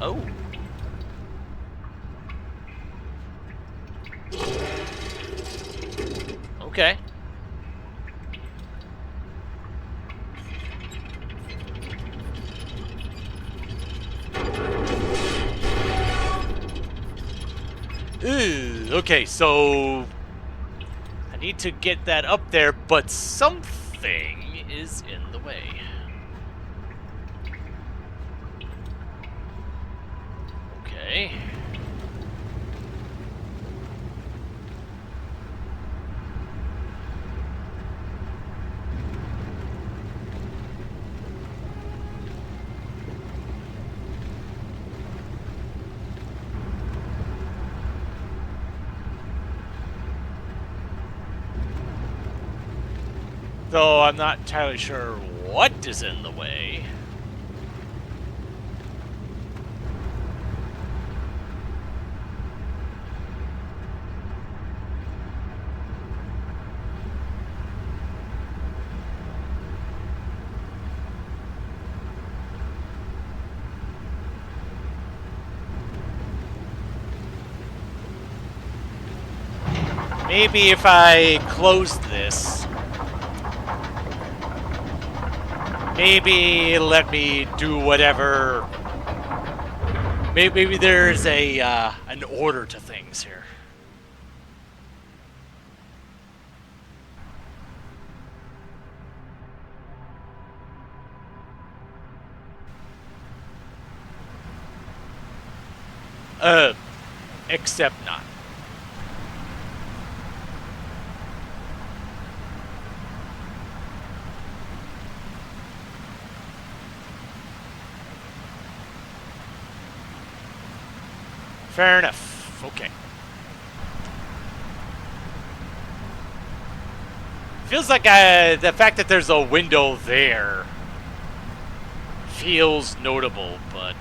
Oh. Okay. Ew, okay, so I need to get that up there, but something is in the way. Okay. Though I'm not entirely sure what is in the way. Maybe if I close this, maybe let me do whatever. Maybe there's a an order to things here. Except not. Fair enough. Okay. Feels like the fact that there's a window there feels notable, but...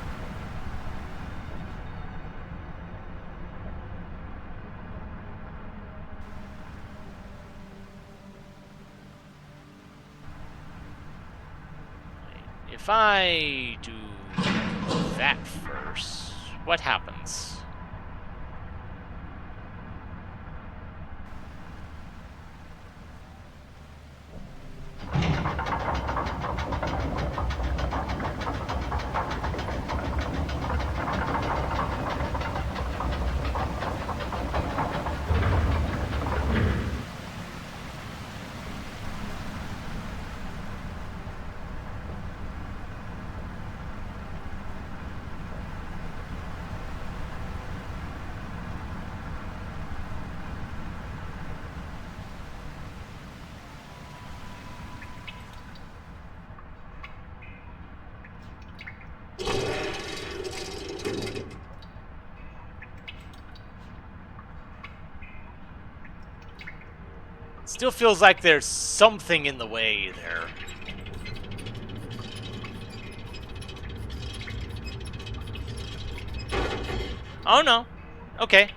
If I do that first, what happens? Still feels like there's something in the way there. Oh no. Okay.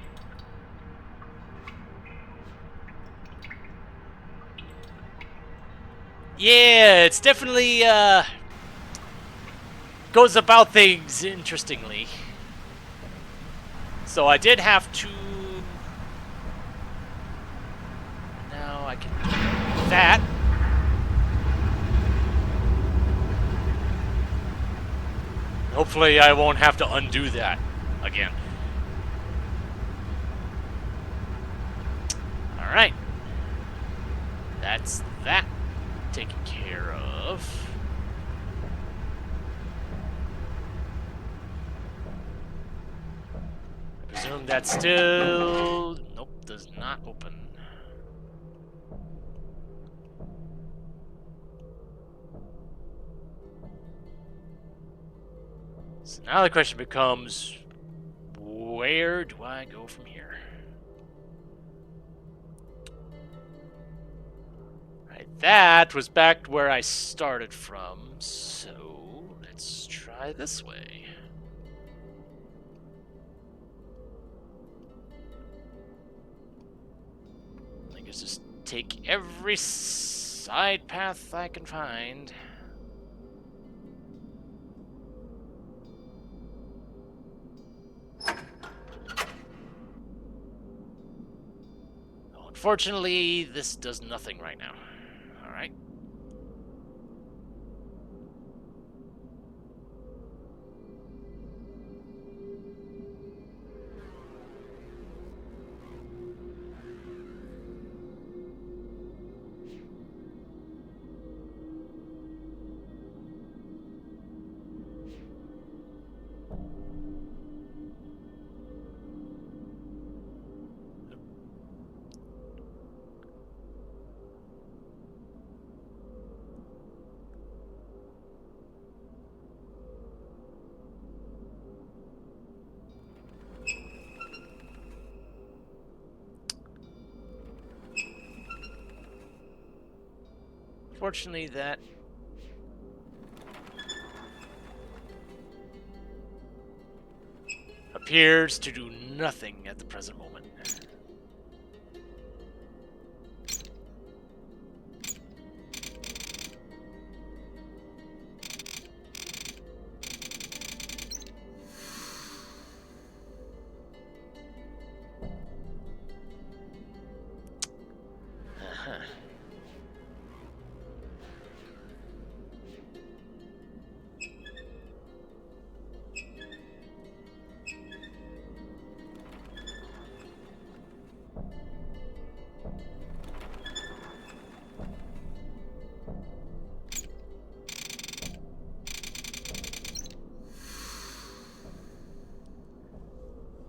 Yeah, it's definitely goes about things interestingly. So I did have to. Now I can do that. Hopefully I won't have to undo that again. Alright. That's that taken care of. I presume that's still... Nope, does not open. So now the question becomes, where do I go from here? Right, that was back where I started from, so let's try this way. I guess just take every side path I can find. Unfortunately, this does nothing right now. Alright. Fortunately, that appears to do nothing at the present moment.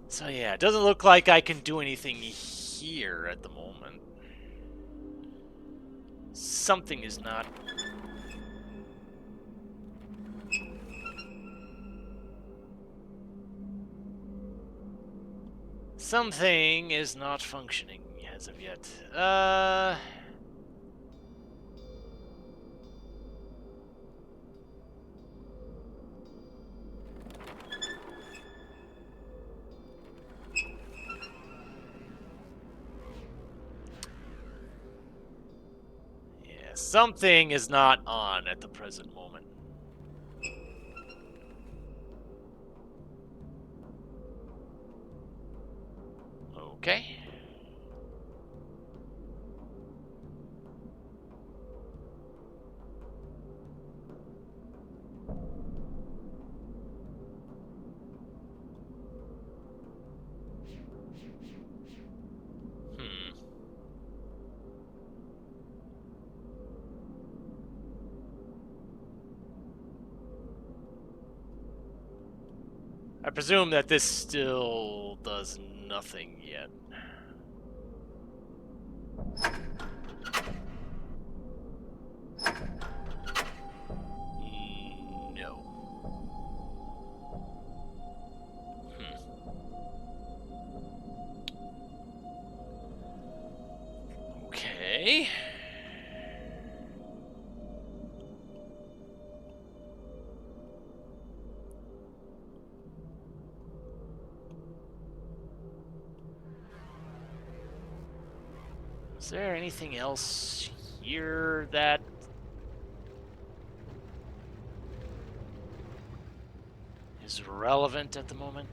So yeah, it doesn't look like I can do anything here at the moment. Something is not... Something is not functioning as of yet. Yeah, something is not on at the present moment. Okay. I presume that this still does nothing yet. No. Okay. Okay. Is there anything else here that is relevant at the moment?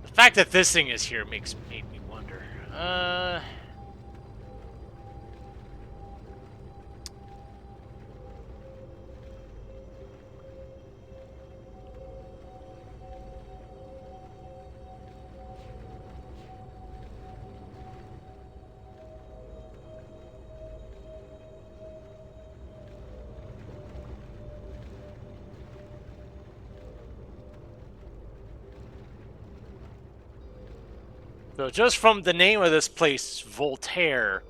The fact that this thing is here made me wonder. So just from the name of this place, Voltaire,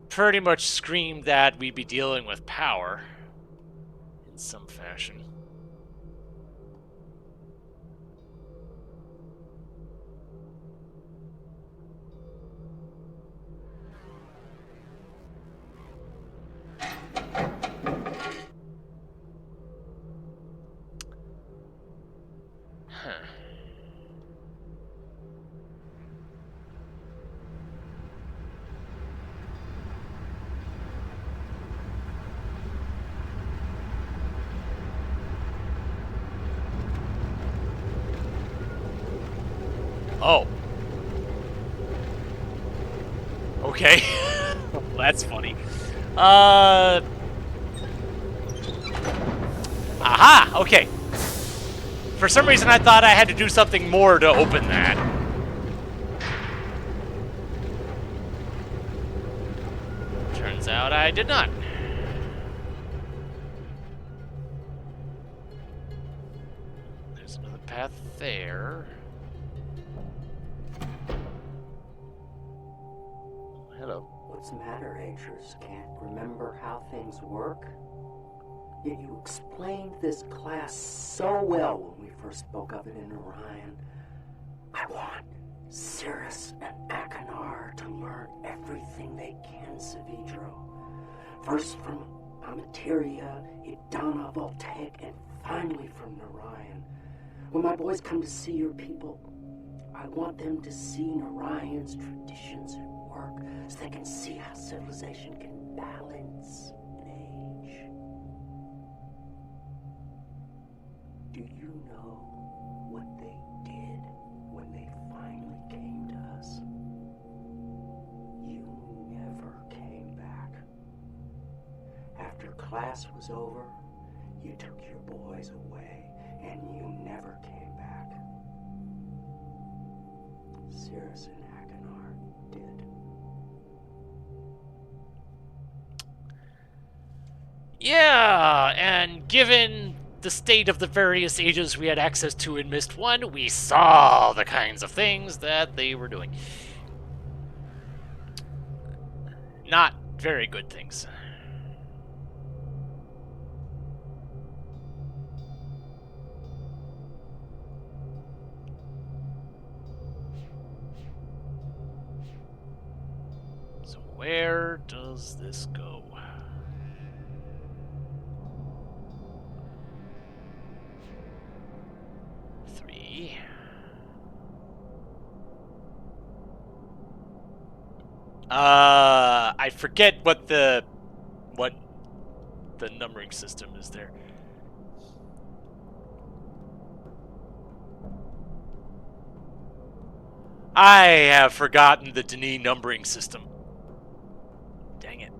pretty much screamed that we'd be dealing with power in some fashion. Huh. Oh. Okay. That's funny. Aha! Okay. For some reason, I thought I had to do something more to open that. Turns out I did not. There's another path there. Hello. What's the matter, Acres? Can't remember how things work? Yet you explained this class so well when we first spoke of it in Orion. I want Cirrus and Achenar to learn everything they can, Savitro. First from Amateria, Idana, Voltaic, and finally from Narayan. When my boys come to see your people, I want them to see Narayan's traditions at work so they can see how civilization can balance an age. Do you know what they did when they finally came to us? You never came back. After class was over, you took your boys away, and you never came back. Cirrus and Achenar did. Yeah, and given the state of the various ages we had access to in Myst 1, we saw the kinds of things that they were doing. Not very good things. So where does this go? I forget what the numbering system is there. I have forgotten the Denis numbering system. Dang it.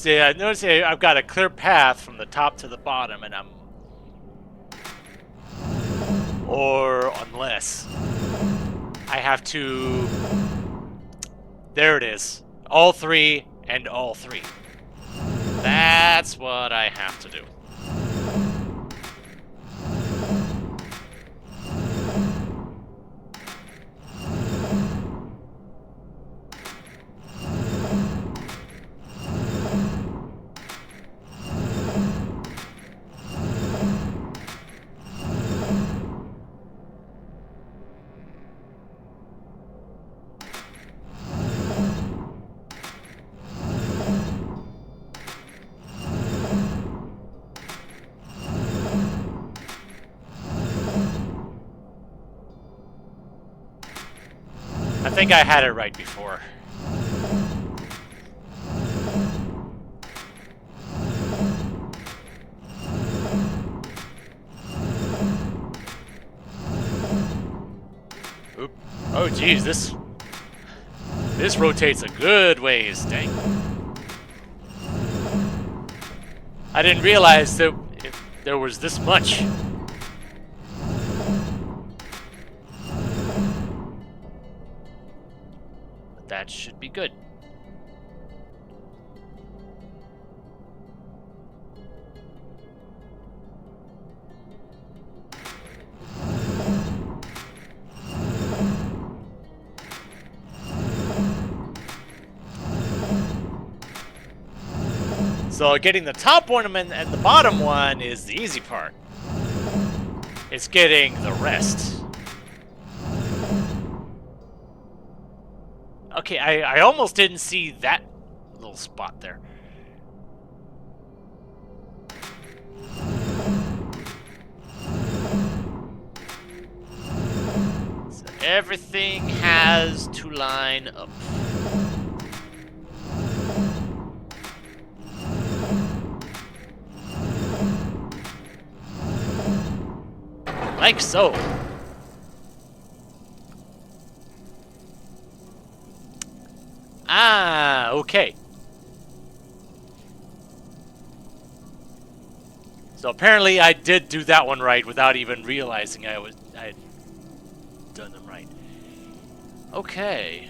See, I notice here I've got a clear path from the top to the bottom, and or unless I have to... There it is. All three and all three. That's what I have to do. I think I had it right before. Oop. Oh geez, this rotates a good ways, dang. I didn't realize that there was this much. But that should be good. So getting the top ornament and the bottom one is the easy part. It's getting the rest. Okay, I almost didn't see that little spot there. So everything has to line up. Like so. Ah, okay. So apparently I did do that one right without even realizing I had done them right. Okay.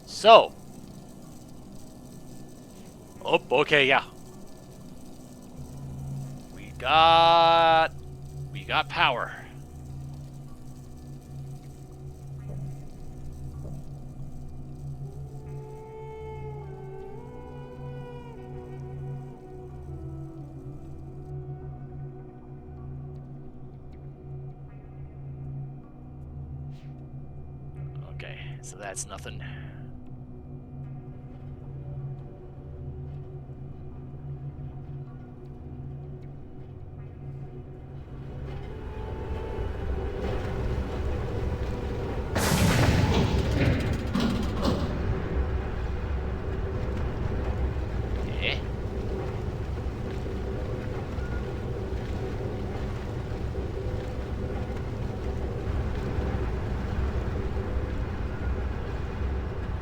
So. Oh, okay, yeah. We got power. Okay, so that's nothing.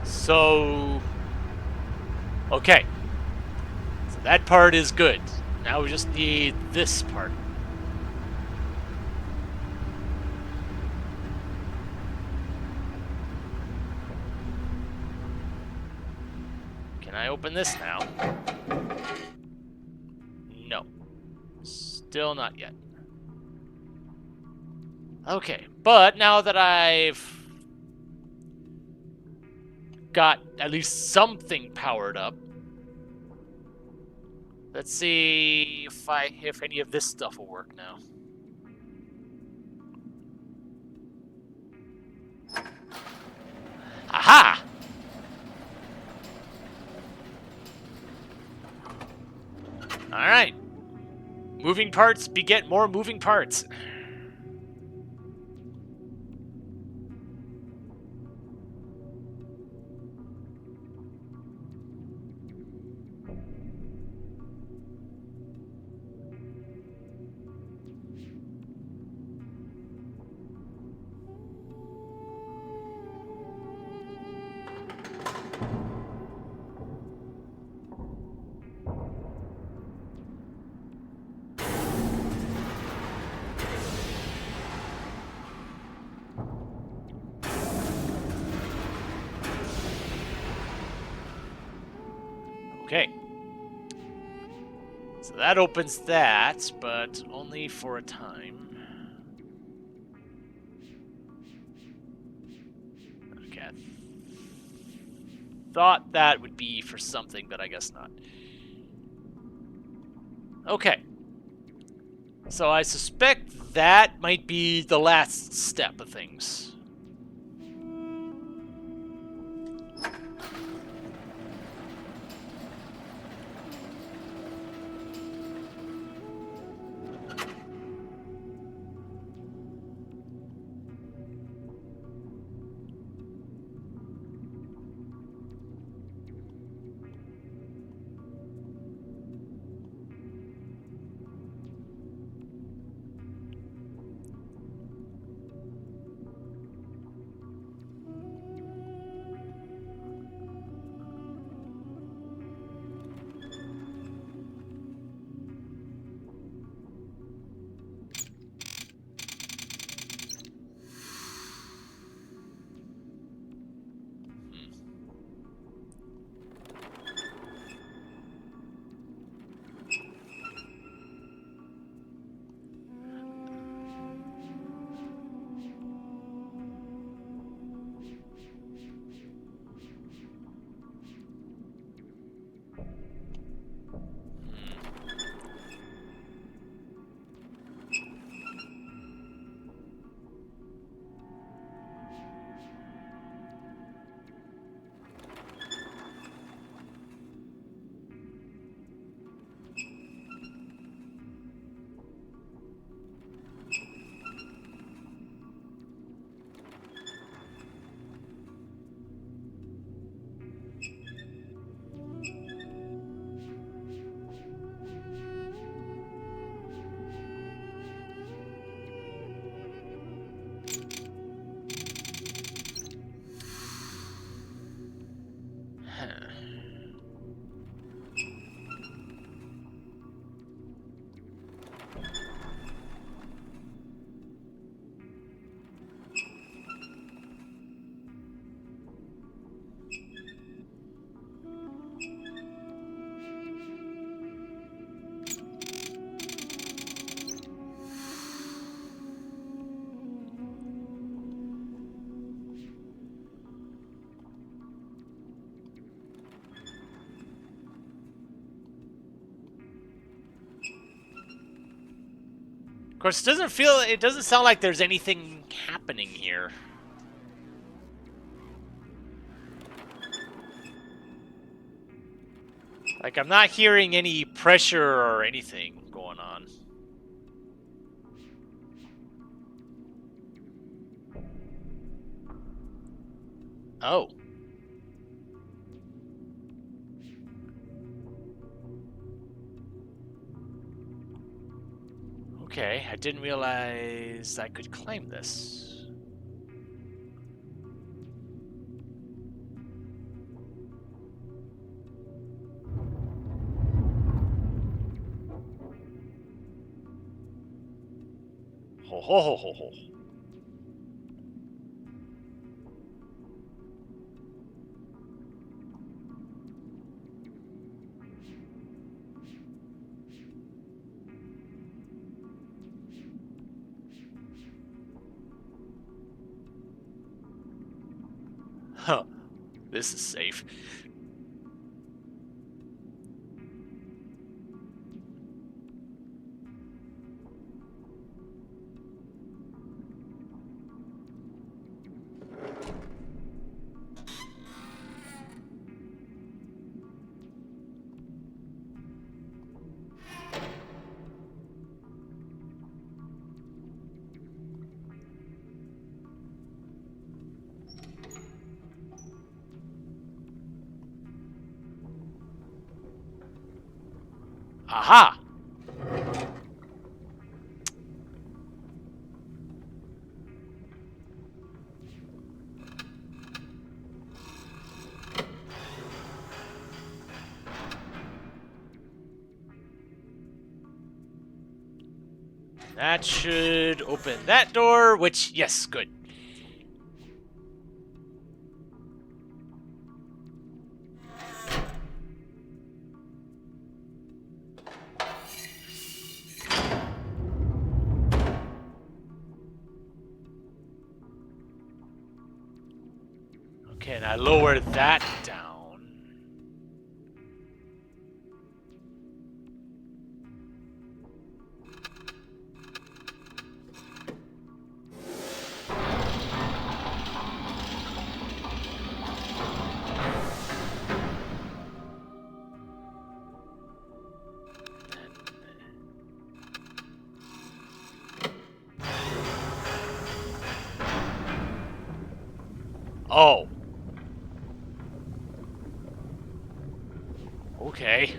So, okay. So that part is good. Now we just need this part. Can I open this now? No. Still not yet. Okay, but now that I've got at least something powered up, let's see if any of this stuff will work now. Aha! Alright. Moving parts beget more moving parts. Okay. So that opens that, but only for a time. Okay. I thought that would be for something, but I guess not. Okay. So I suspect that might be the last step of things. Of course, it doesn't sound like there's anything happening here. Like, I'm not hearing any pressure or anything going on. Oh. Okay, I didn't realize I could claim this. Ho ho ho ho ho. Huh. This is safe. Aha! That should open that door, which, yes, good. Okay, and I lower that down. Oh. Okay.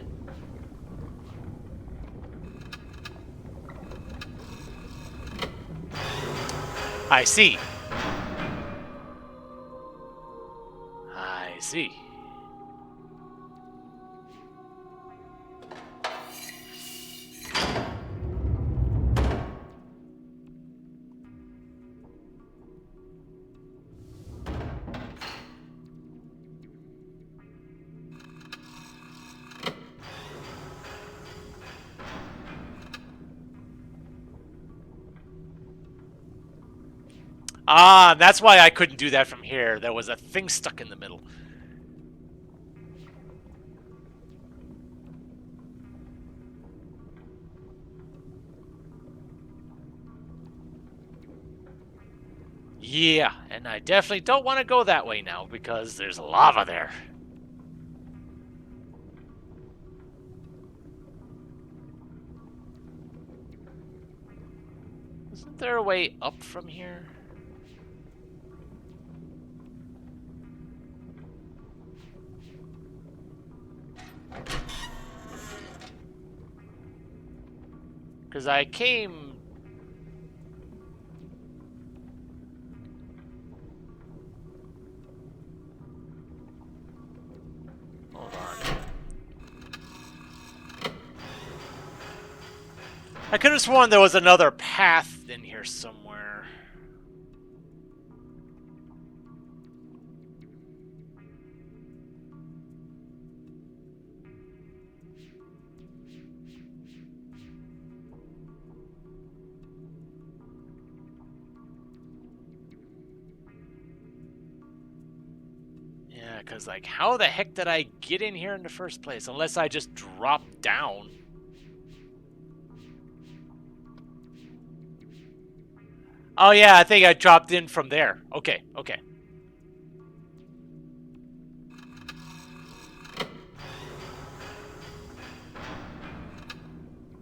I see. I see. Ah, that's why I couldn't do that from here. There was a thing stuck in the middle. Yeah, and I definitely don't want to go that way now because there's lava there. Isn't there a way up from here? Because I came... Hold on. I could have sworn there was another path in here somewhere. Yeah, because, like, how the heck did I get in here in the first place? Unless I just dropped down. Oh, yeah, I think I dropped in from there. Okay, okay.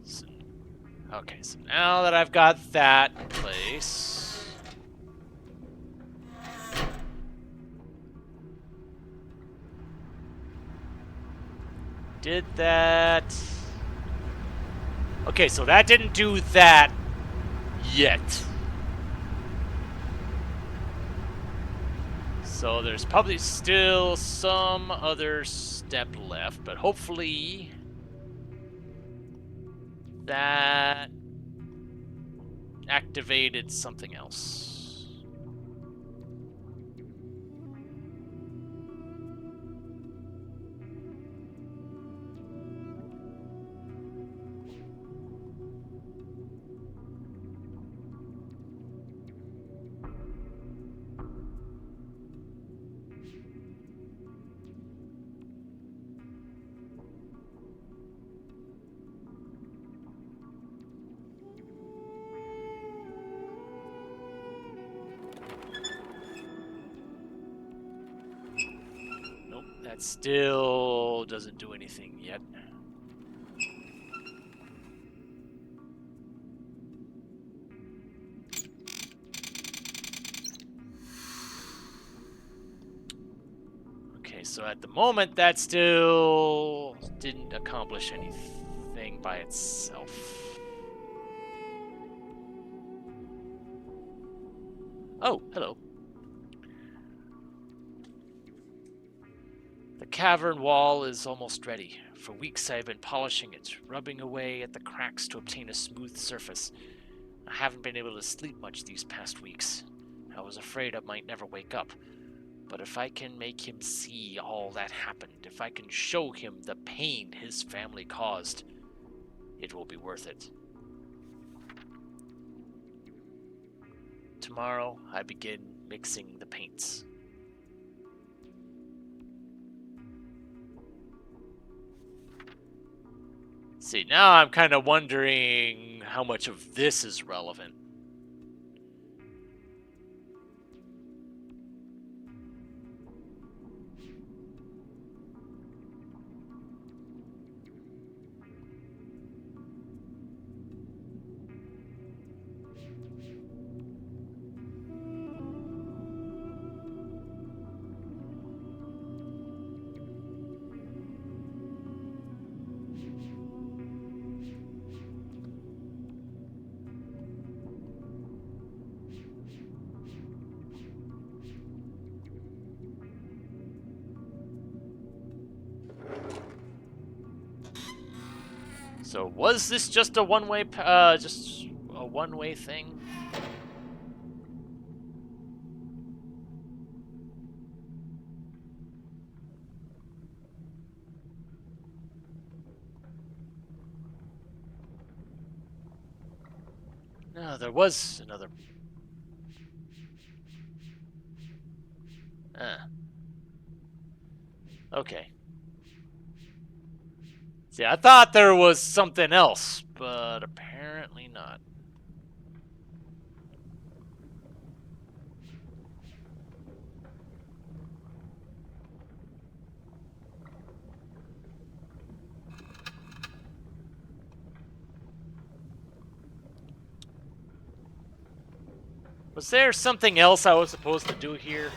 So, okay, so now that I've got that in place... Did that... Okay, so that didn't do that yet. So there's probably still some other step left, but hopefully that activated something else. Nope, that still doesn't do anything yet. Okay, so at the moment that still didn't accomplish anything by itself. Oh, hello. The cavern wall is almost ready. For weeks I have been polishing it, rubbing away at the cracks to obtain a smooth surface. I haven't been able to sleep much these past weeks. I was afraid I might never wake up. But if I can make him see all that happened, if I can show him the pain his family caused, it will be worth it. Tomorrow I begin mixing the paints. See, now I'm kind of wondering how much of this is relevant. So was this just a one-way thing? No, there was another. Okay. See, I thought there was something else, but apparently not. Was there something else I was supposed to do here?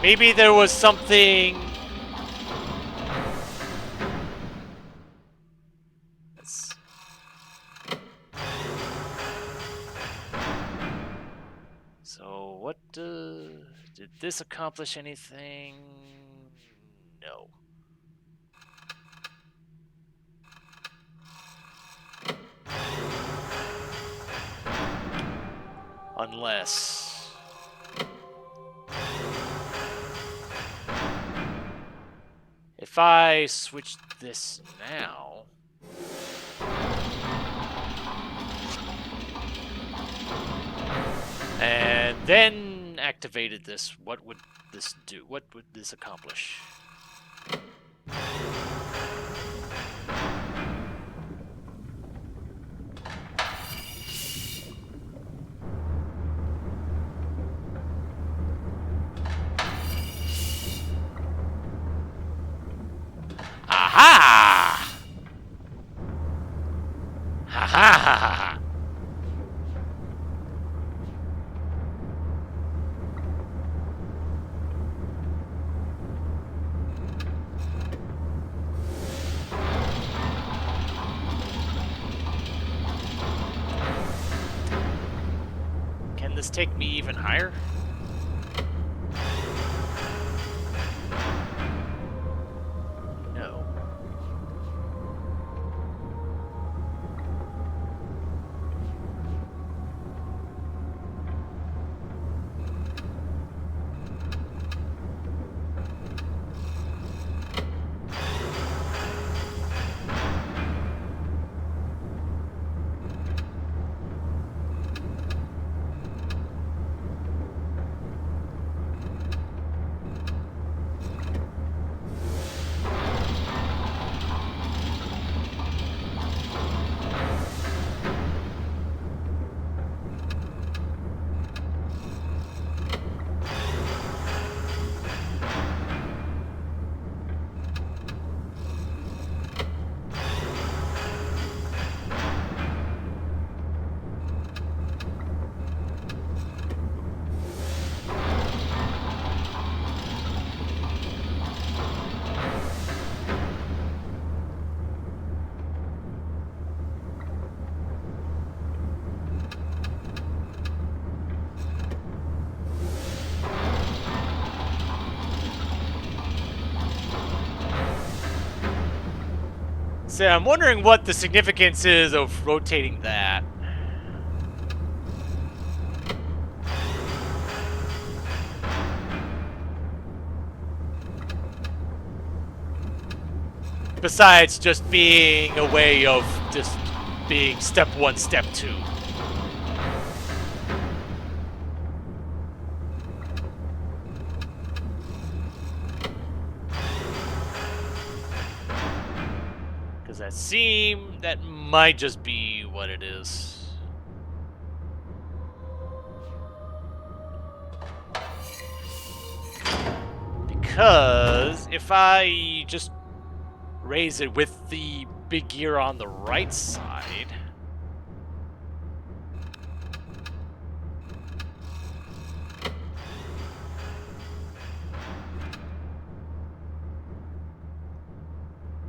Maybe there was something. So what did this accomplish anything? No. Unless if I switch this now, and then activated this, what would this do? What would this accomplish? Aha! Ha ha ha ha! Can this take me even higher? No. So I'm wondering what the significance is of rotating that. Besides just being a way of just being step 1, step 2. Because that might just be what it is. Because if I just raise it with the big gear on the right side,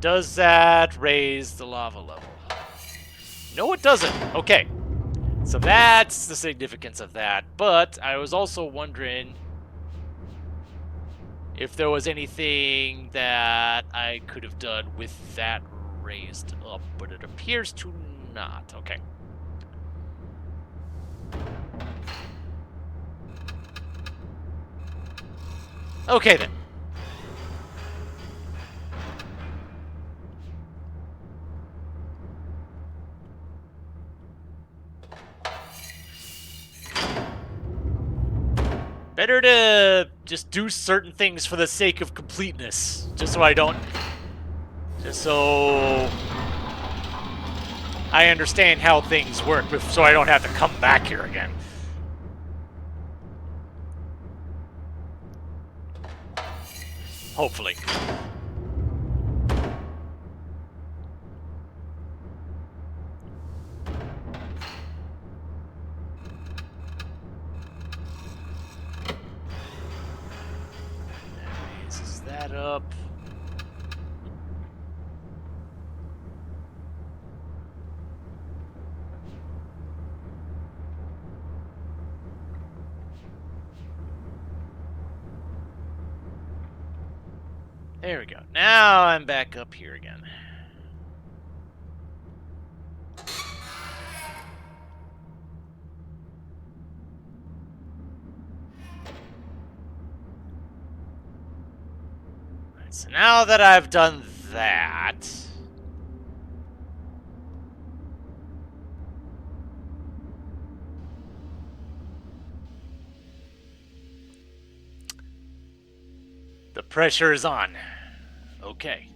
does that raise the lava level? No, it doesn't. Okay. So that's the significance of that. But I was also wondering if there was anything that I could have done with that raised up, but it appears to not. Okay. Okay then. Better to just do certain things for the sake of completeness. Just so I understand how things work, so I don't have to come back here again. Hopefully. That raises that up. There we go. Now I'm back up here again. Alright, so now that I've done that, the pressure is on. Okay.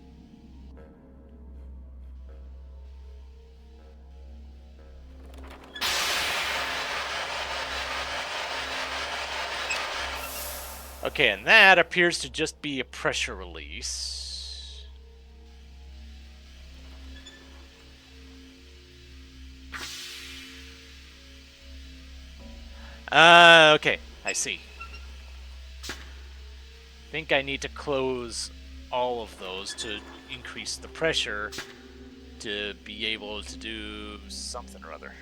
Okay, and that appears to just be a pressure release. Okay, I see. I think I need to close all of those to increase the pressure to be able to do something or other.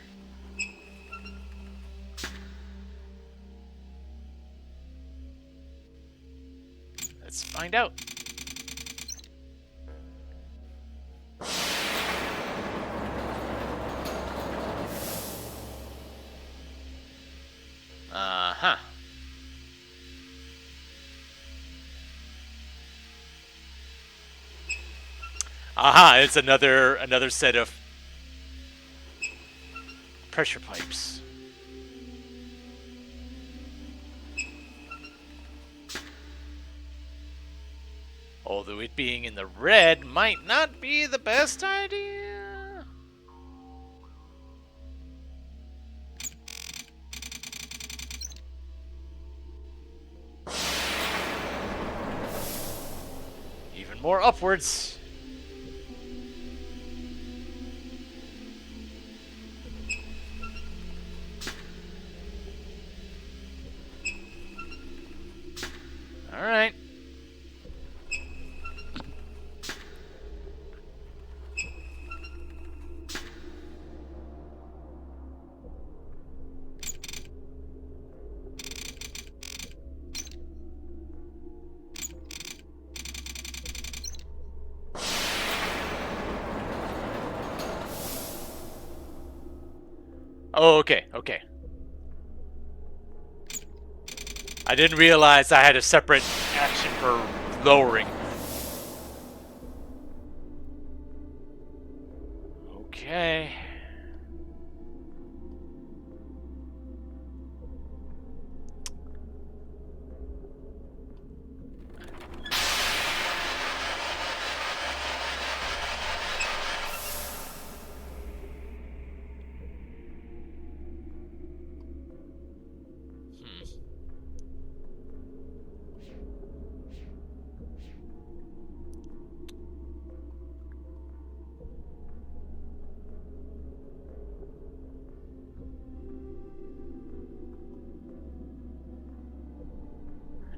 Let's find out. Uh-huh. Aha, it's another set of pressure pipes. Although it being in the red might not be the best idea. Even more upwards. All right. Oh, okay, okay. I didn't realize I had a separate action for lowering. Okay.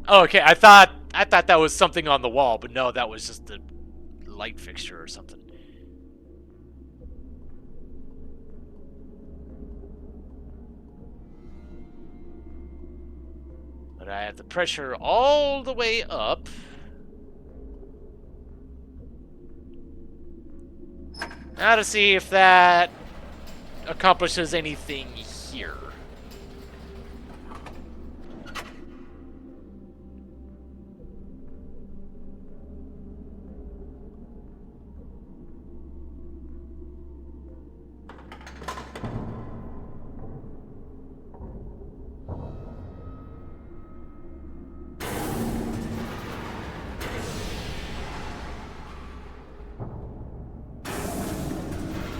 Oh, okay, I thought that was something on the wall, but no, that was just the light fixture or something. But I have the pressure all the way up. Now to see if that accomplishes anything here.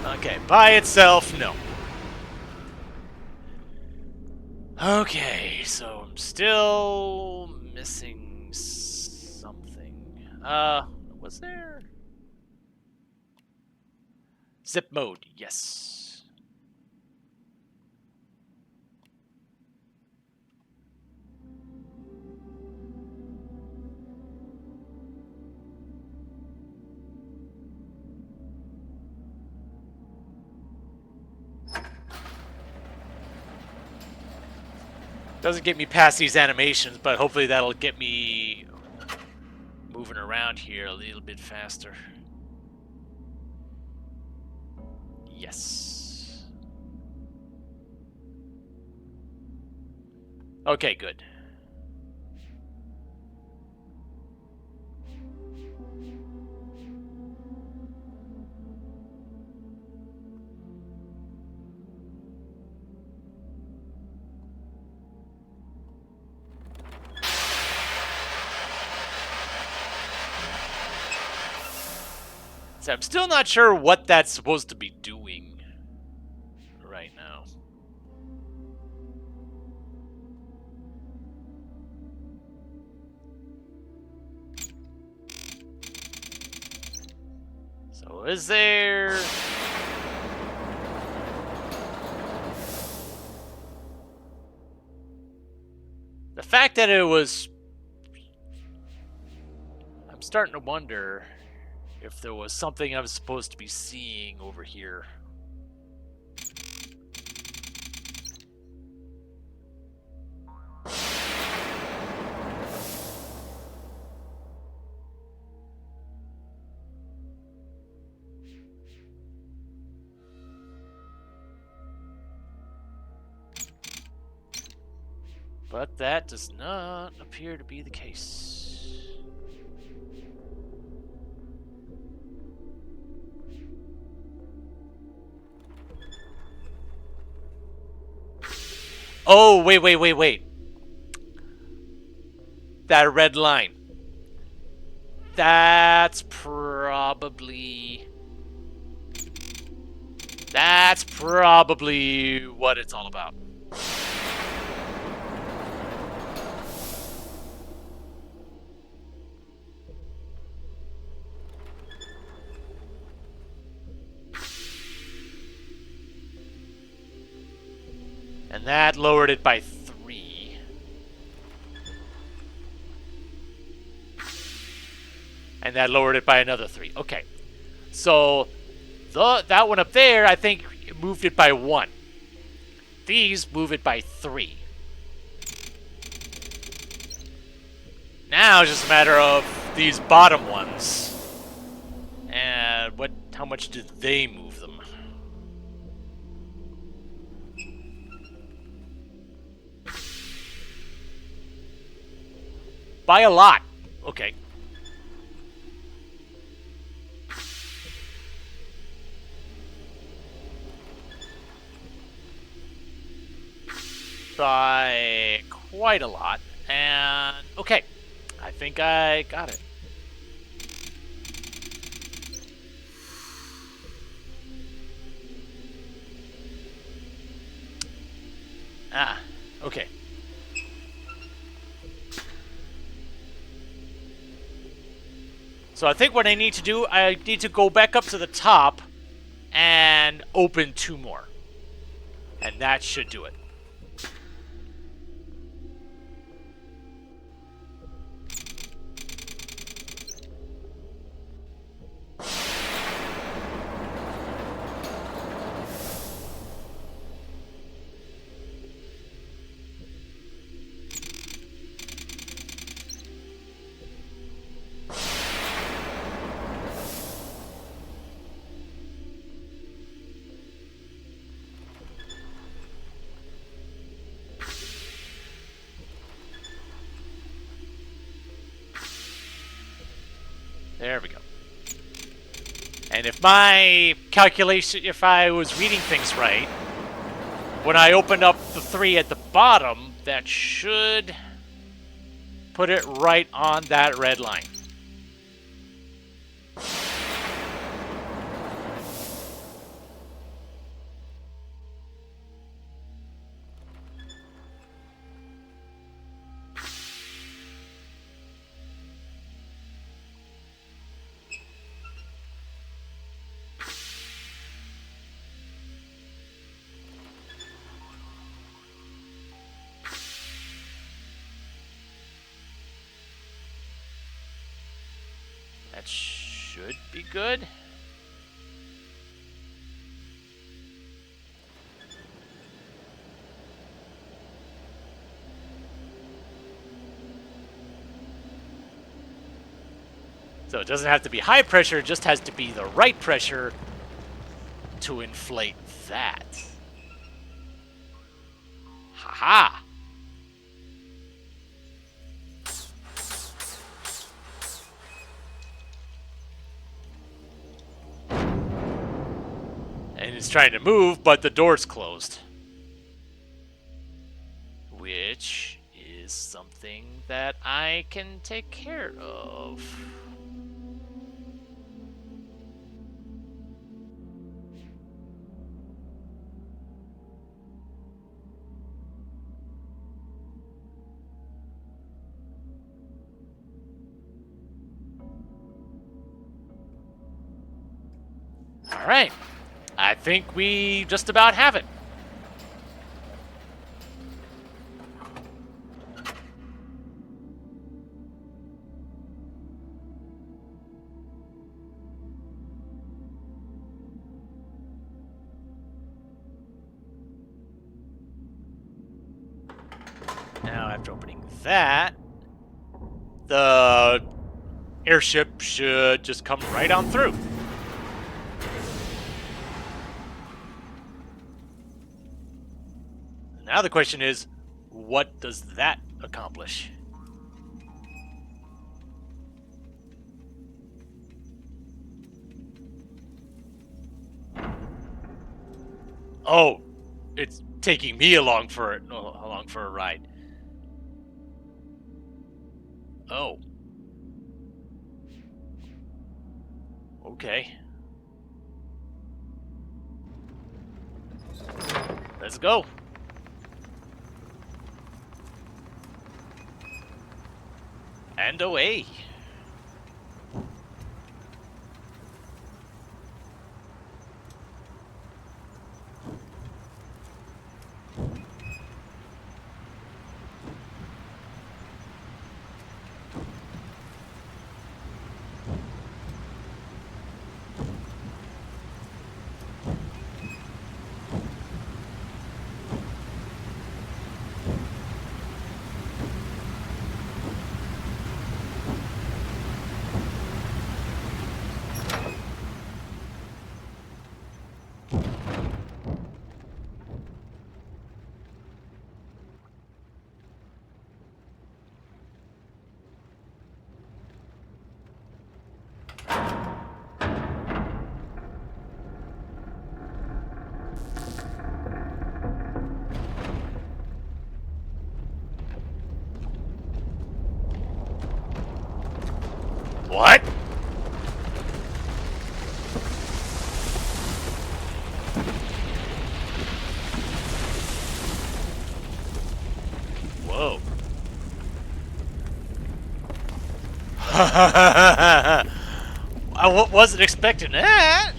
Okay, by itself, no. Okay, so I'm still missing something. Was there? Zip mode, yes. Doesn't get me past these animations, but hopefully that'll get me moving around here a little bit faster. Yes. Okay, good. So I'm still not sure what that's supposed to be doing right now. So is there... The fact that it was... I'm starting to wonder if there was something I was supposed to be seeing over here. But that does not appear to be the case. Oh, wait. That red line. That's probably what it's all about. And that lowered it by 3. And that lowered it by another 3. Okay. So, that one up there, I think, moved it by 1. These move it by 3. Now it's just a matter of these bottom ones. And how much did they move them? By a lot. Okay. By quite a lot. And okay. I think I got it. Ah, okay. So I think what I need to do, I need to go back up to the top and open 2 more. And that should do it. There we go. And if my calculation, if I was reading things right, when I open up the 3 at the bottom, that should put it right on that red line. That should be good. So it doesn't have to be high pressure, it just has to be the right pressure to inflate that. Haha! And it's trying to move, but the door's closed. Which is something that I can take care of. All right. I think we just about have it. Now, after opening that, the airship should just come right on through. Now the question is, what does that accomplish? Oh, it's taking me along for a ride. Oh. Okay. Let's go. And away. What? Whoa. I wasn't expecting that.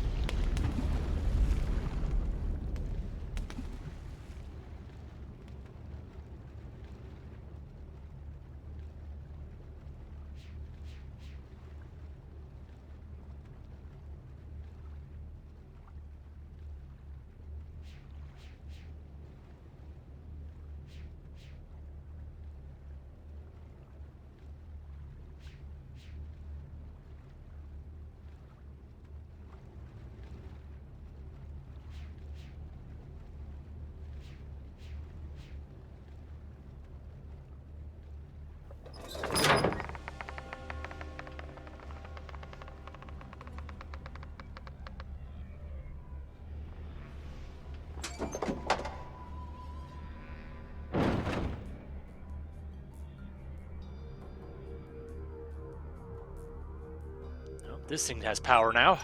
Oh, this thing has power now.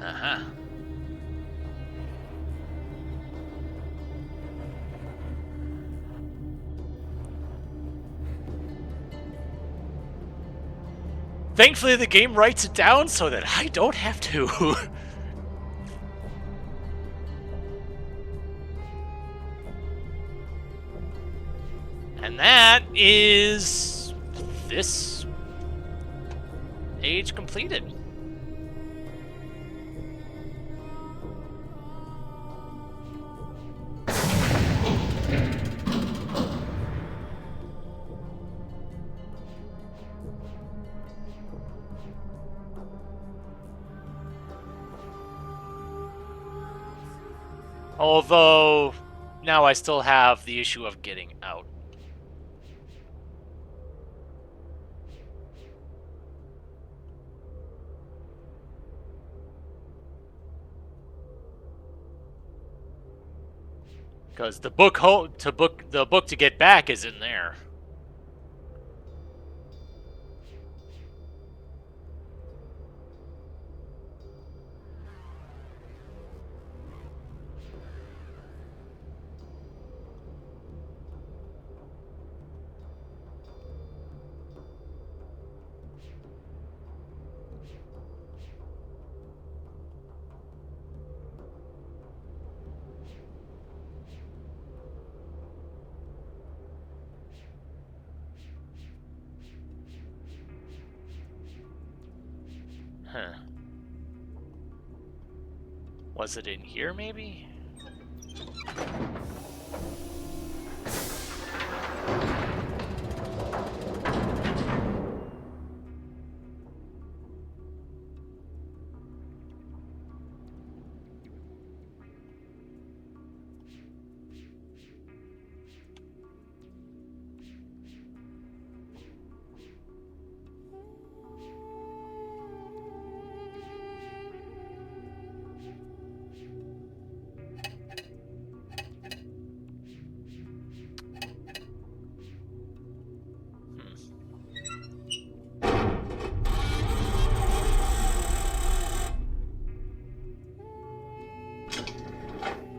Uh-huh. Thankfully, the game writes it down so that I don't have to. And that is this age completed. Although, now I still have the issue of getting out. Because the book to get back is in there. Huh. Was it in here, maybe?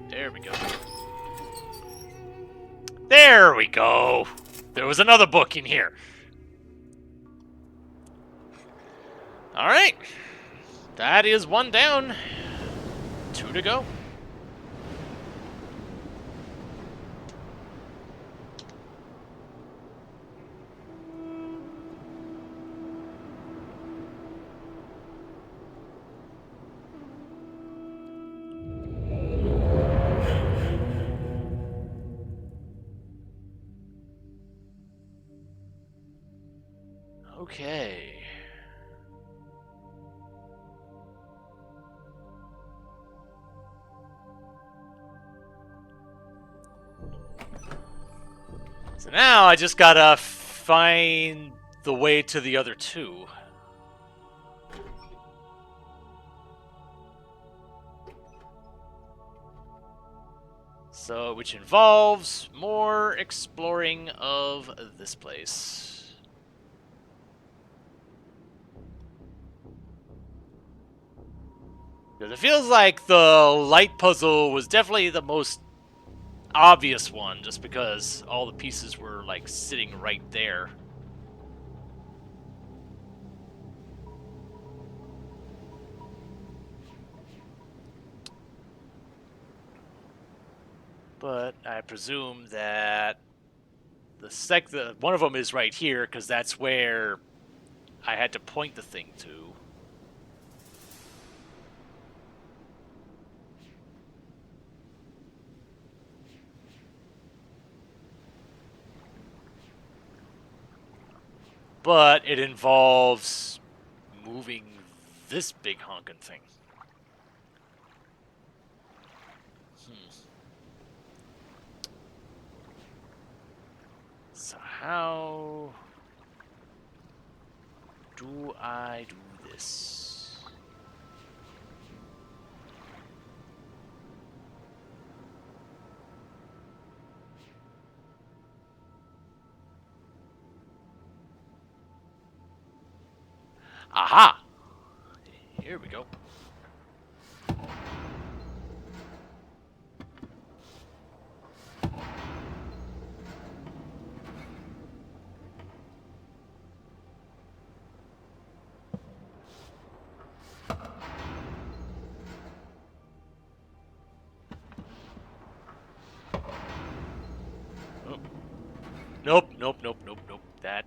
There we go. There we go. There was another book in here. All right. That is one down. 2 to go. Okay. So now I just gotta find the way to the other two. So, which involves more exploring of this place. Because it feels like the light puzzle was definitely the most obvious one, just because all the pieces were like sitting right there. But I presume that one of them is right here, because that's where I had to point the thing to. But it involves moving this big honkin' thing. So how do I do this? Aha! Here we go. Oh. Nope, nope, nope, nope, nope. That.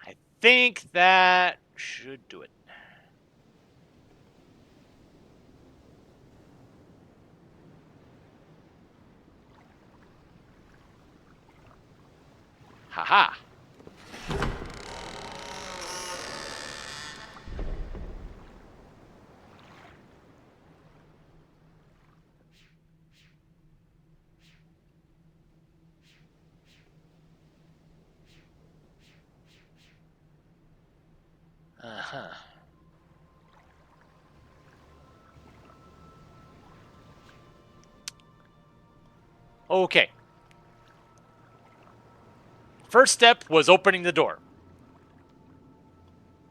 I think that should do it. Haha! Uh-huh. Okay. First step was opening the door.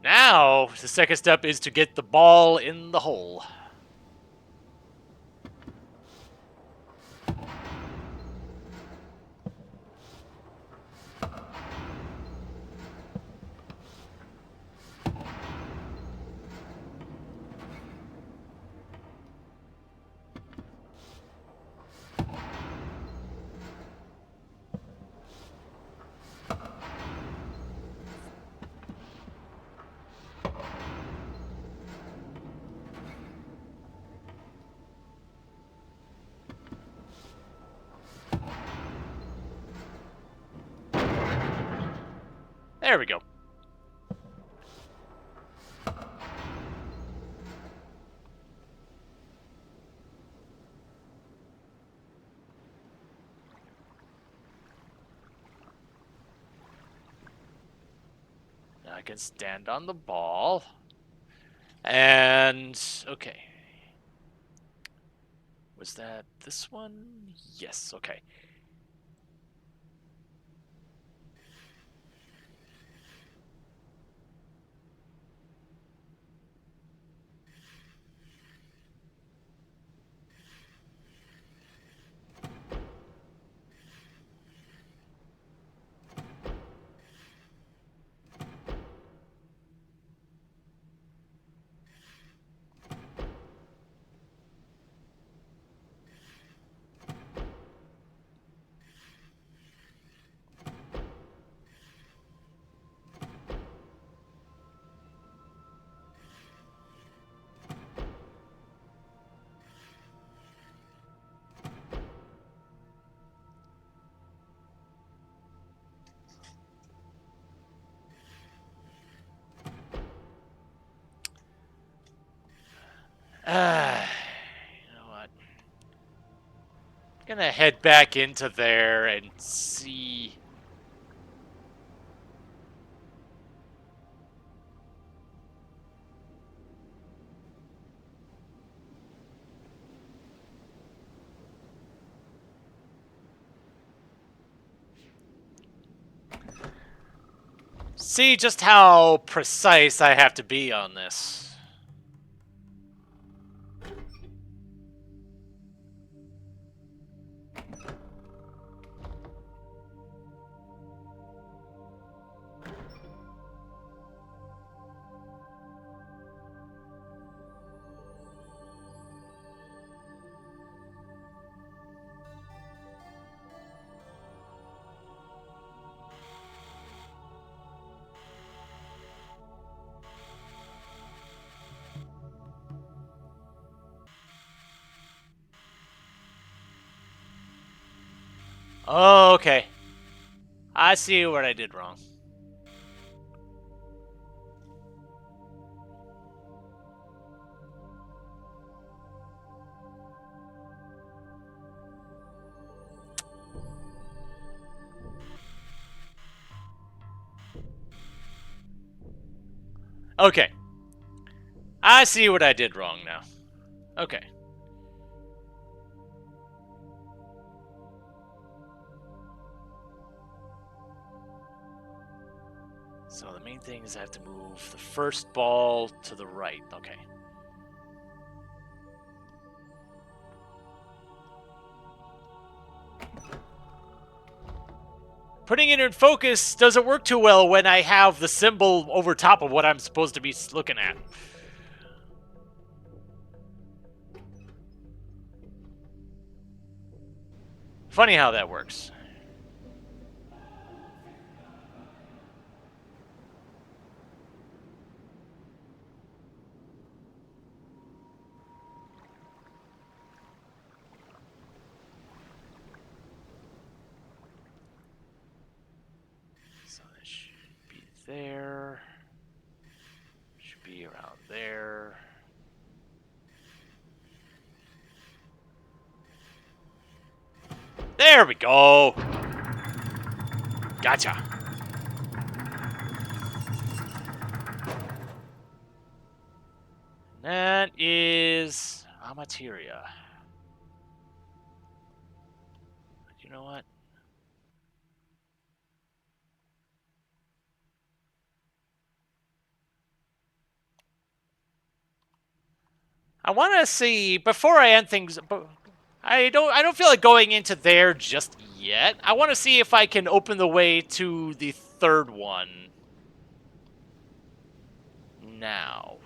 Now, the second step is to get the ball in the hole. There we go. Now I can stand on the ball. And, okay. Was that this one? Yes, okay. You know what? Gonna head back into there and see. See just how precise I have to be on this. Oh, okay. I see what I did wrong. Okay. I see what I did wrong now. Okay. So the main thing is I have to move the first ball to the right. Okay. Putting it in focus doesn't work too well when I have the symbol over top of what I'm supposed to be looking at. Funny how that works. So that should be there. Should be around there. There we go. Gotcha. That is Amateria. You know what? I want to see before I end things. I don't feel like going into there just yet. I want to see if I can open the way to the third one now.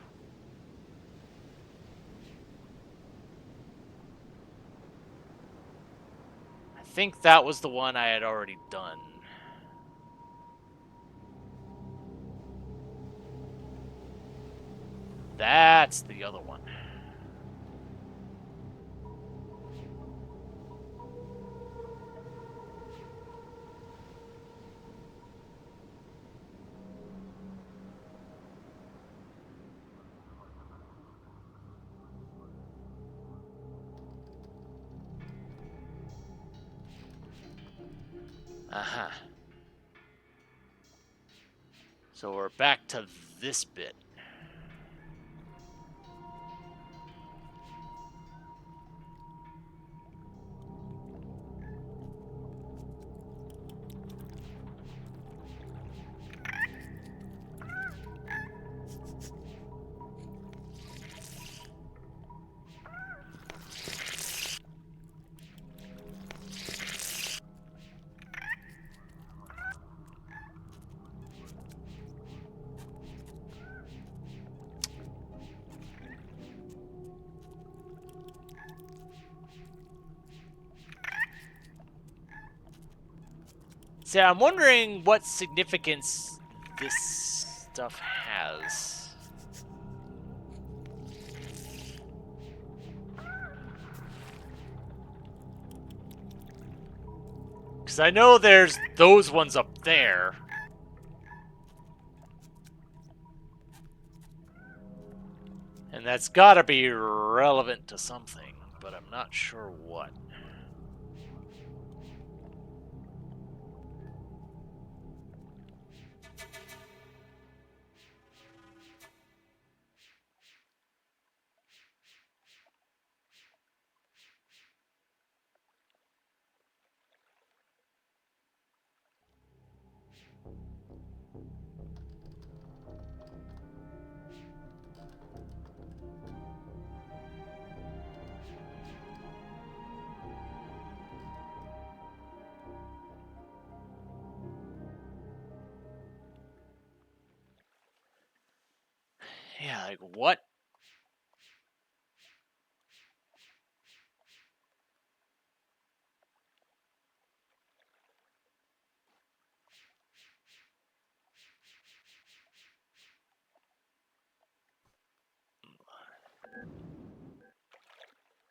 I think that was the one I had already done. That's the other one. Uh-huh. So we're back to this bit. See, I'm wondering what significance this stuff has. Because I know there's those ones up there. And that's gotta be relevant to something, but I'm not sure what. Yeah, like what?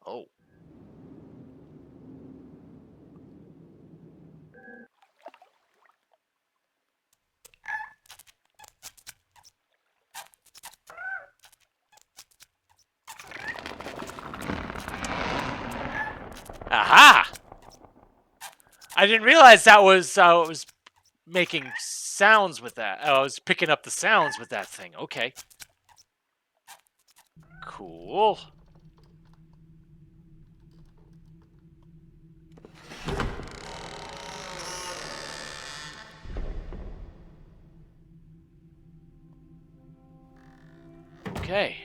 Oh. Aha! I didn't realize that was I was making sounds with that. I was picking up the sounds with that thing. Okay. Cool. Okay.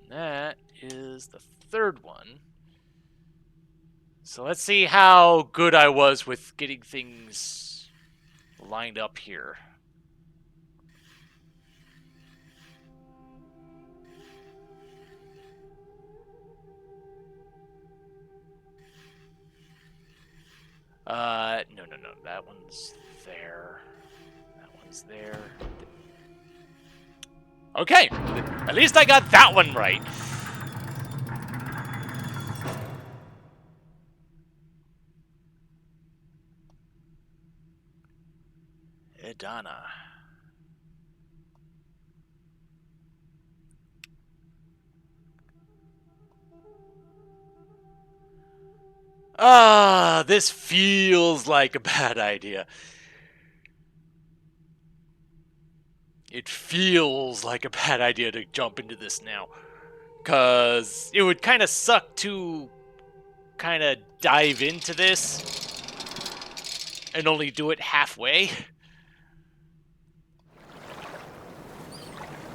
And that is the third one. So let's see how good I was with getting things lined up here. No. That one's there. That one's there. Okay. At least I got that one right. Edana. Ah, this feels like a bad idea. It feels like a bad idea to jump into this now. Because it would kind of suck to kind of dive into this and only do it halfway.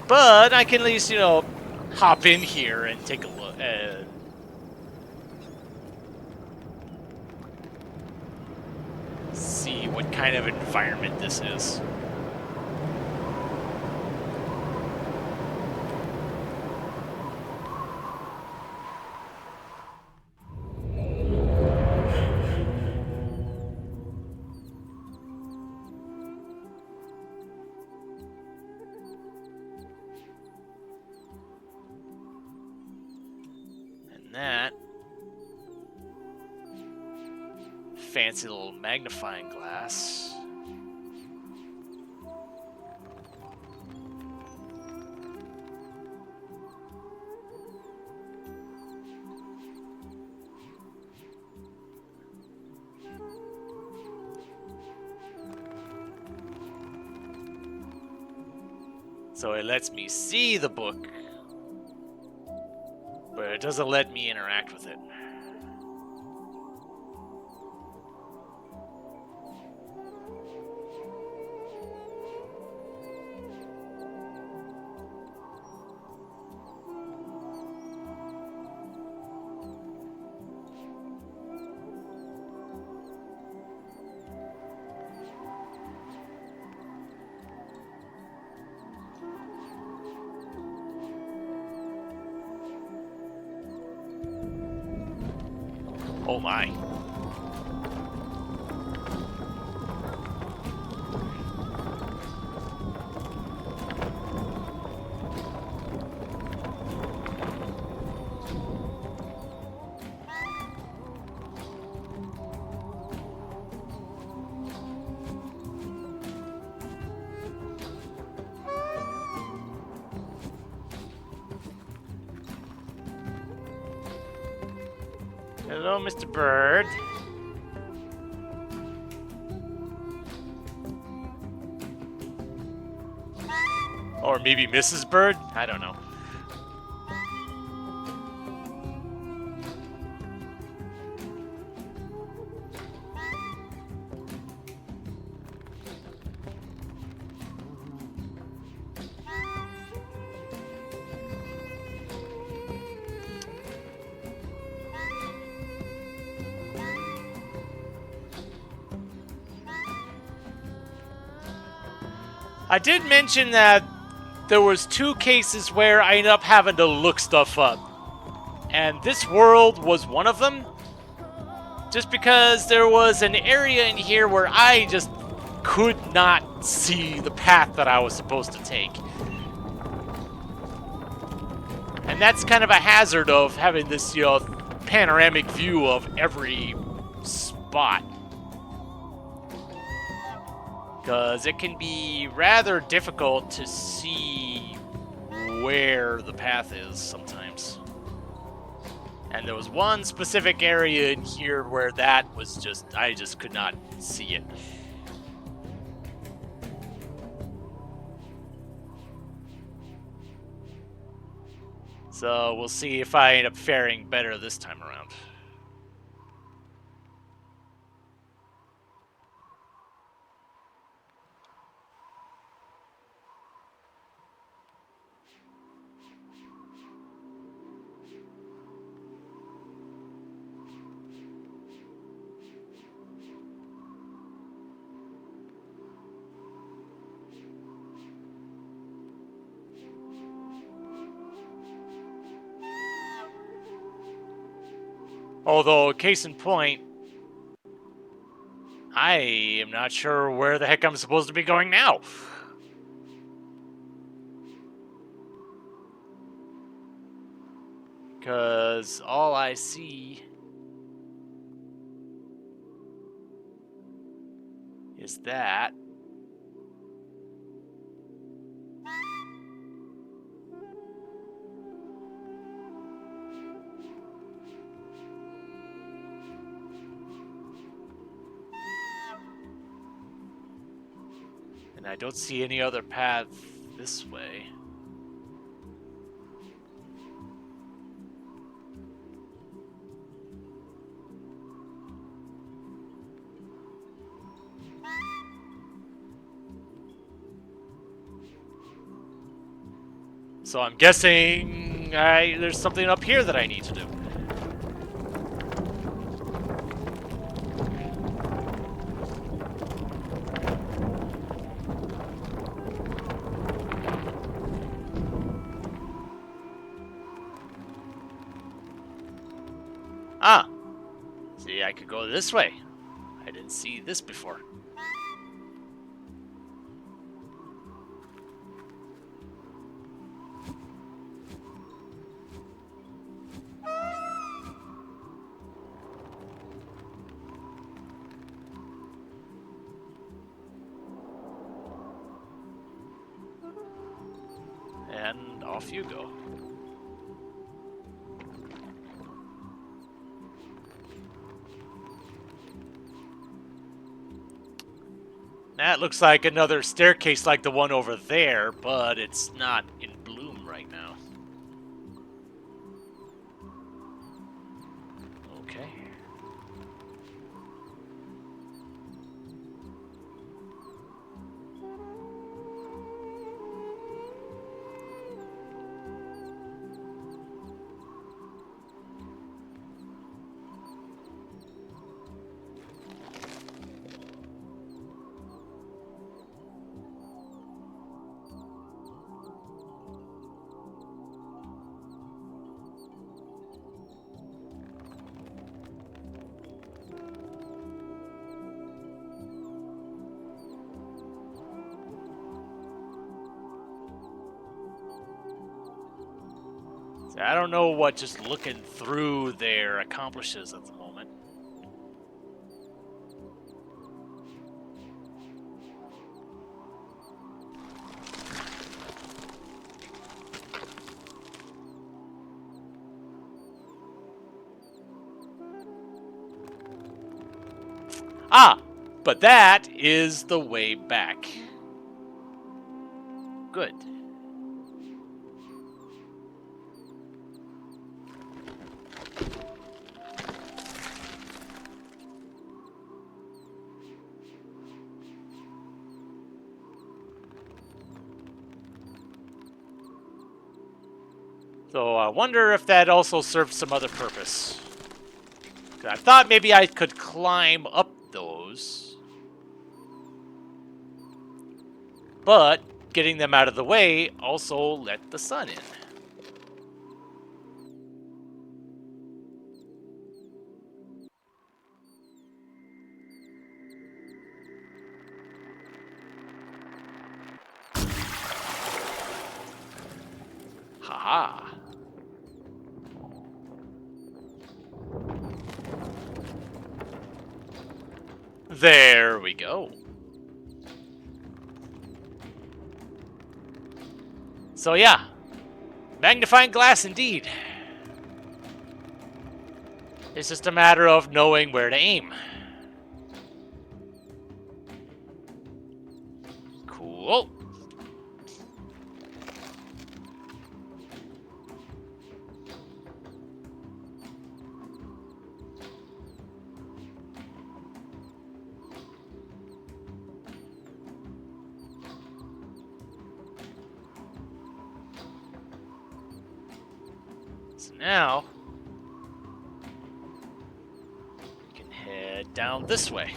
But I can at least, hop in here and take a look. See what kind of environment this is. And that fancy little magnifying glass. So it lets me see the book, but it doesn't let me interact with it. Oh my. Hello, Mr. Bird. Or maybe Mrs. Bird? I don't know. I did mention that there was 2 cases where I ended up having to look stuff up. And this world was one of them. Just because there was an area in here where I just could not see the path that I was supposed to take. And that's kind of a hazard of having this, panoramic view of every spot. Because it can be rather difficult to see where the path is sometimes. And there was one specific area in here where that was I just could not see it. So we'll see if I end up faring better this time around. Although, case in point, I am not sure where the heck I'm supposed to be going now. Because all I see is that. And I don't see any other path this way. So I'm guessing there's something up here that I need to do. Ah, see, I could go this way. I didn't see this before. And off you go. That looks like another staircase like the one over there, but it's not in bloom right now. Okay. I don't know what just looking through there accomplishes at the moment. Ah, but that is the way back. Good. So I wonder if that also served some other purpose. I thought maybe I could climb up those. But getting them out of the way also let the sun in. Haha. There we go. So yeah, magnifying glass indeed. It's just a matter of knowing where to aim. Cool. So now, we can head down this way.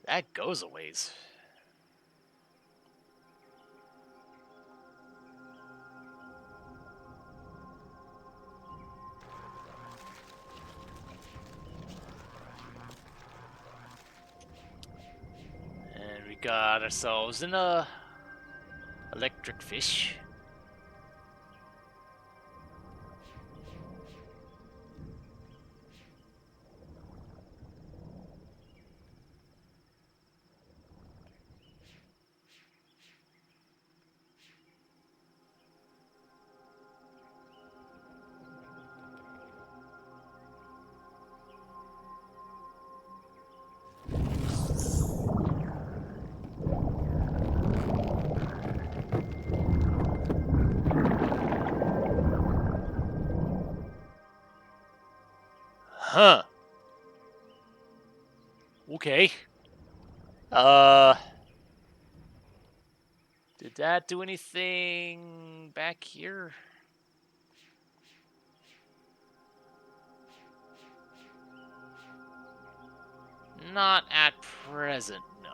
That goes a ways. And we got ourselves in a electric fish. Huh. Okay. Did that do anything back here? Not at present, no.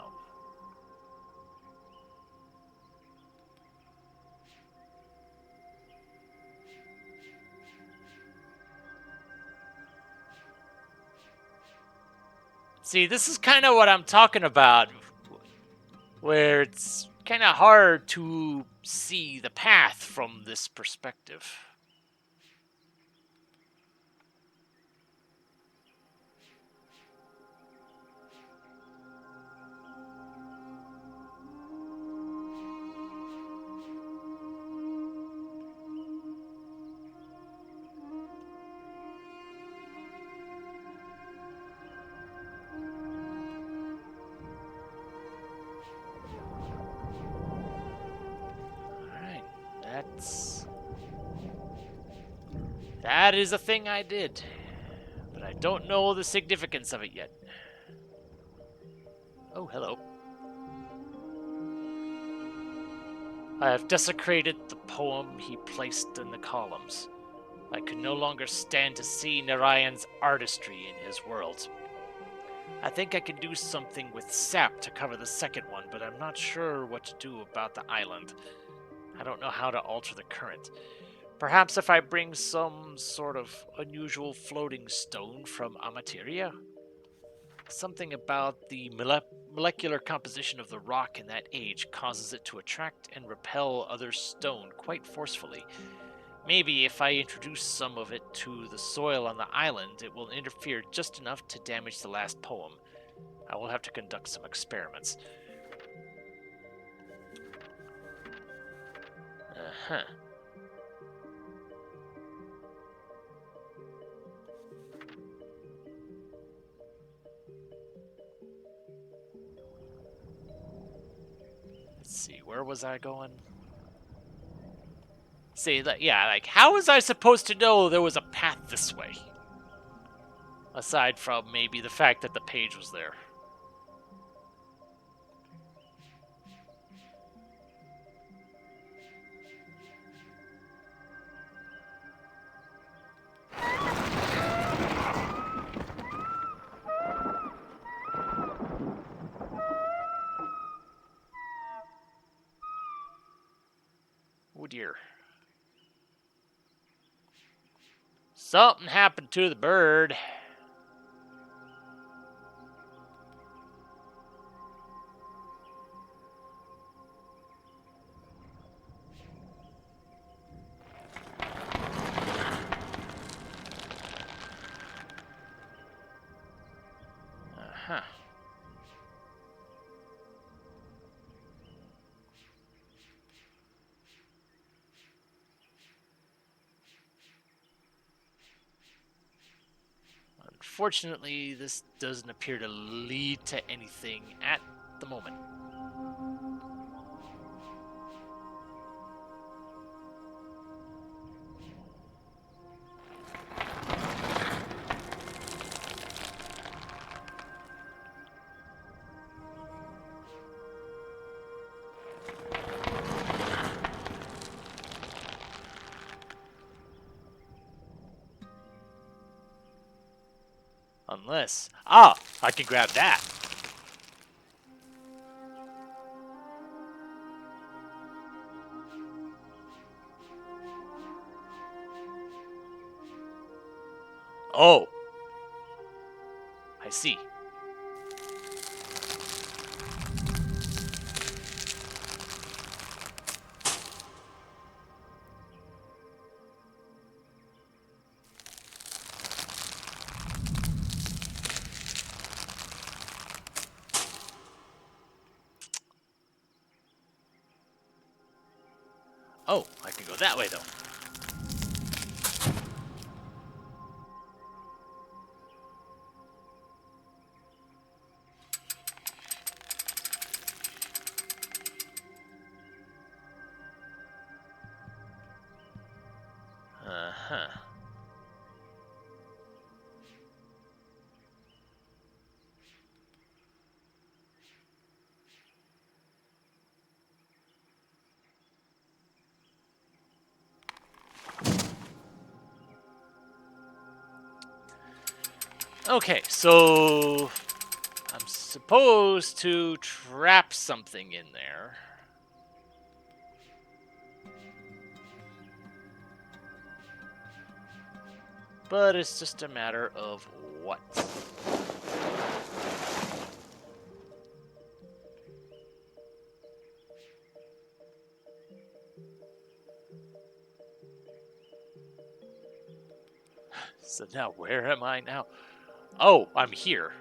See, this is kind of what I'm talking about, where it's kind of hard to see the path from this perspective. Alright, that is a thing I did, but I don't know the significance of it yet. Oh, hello. I have desecrated the poem he placed in the columns. I could no longer stand to see Narayan's artistry in his world. I think I can do something with sap to cover the second one, but I'm not sure what to do about the island. I don't know how to alter the current. Perhaps if I bring some sort of unusual floating stone from Amateria? Something about the molecular composition of the rock in that age causes it to attract and repel other stone quite forcefully. Maybe if I introduce some of it to the soil on the island, it will interfere just enough to damage the last poem. I will have to conduct some experiments. Uh-huh. Let's see, where was I going? See, yeah, like, how was I supposed to know there was a path this way? Aside from maybe the fact that the page was there. Oh dear. Something happened to the bird. Uh-huh. Unfortunately, this doesn't appear to lead to anything at the moment. Unless... Ah! I can grab that! Oh! I see. Oh, I can go that way, though. Uh-huh. Okay, so... I'm supposed to trap something in there. But it's just a matter of what. So now, where am I now? Oh, I'm here.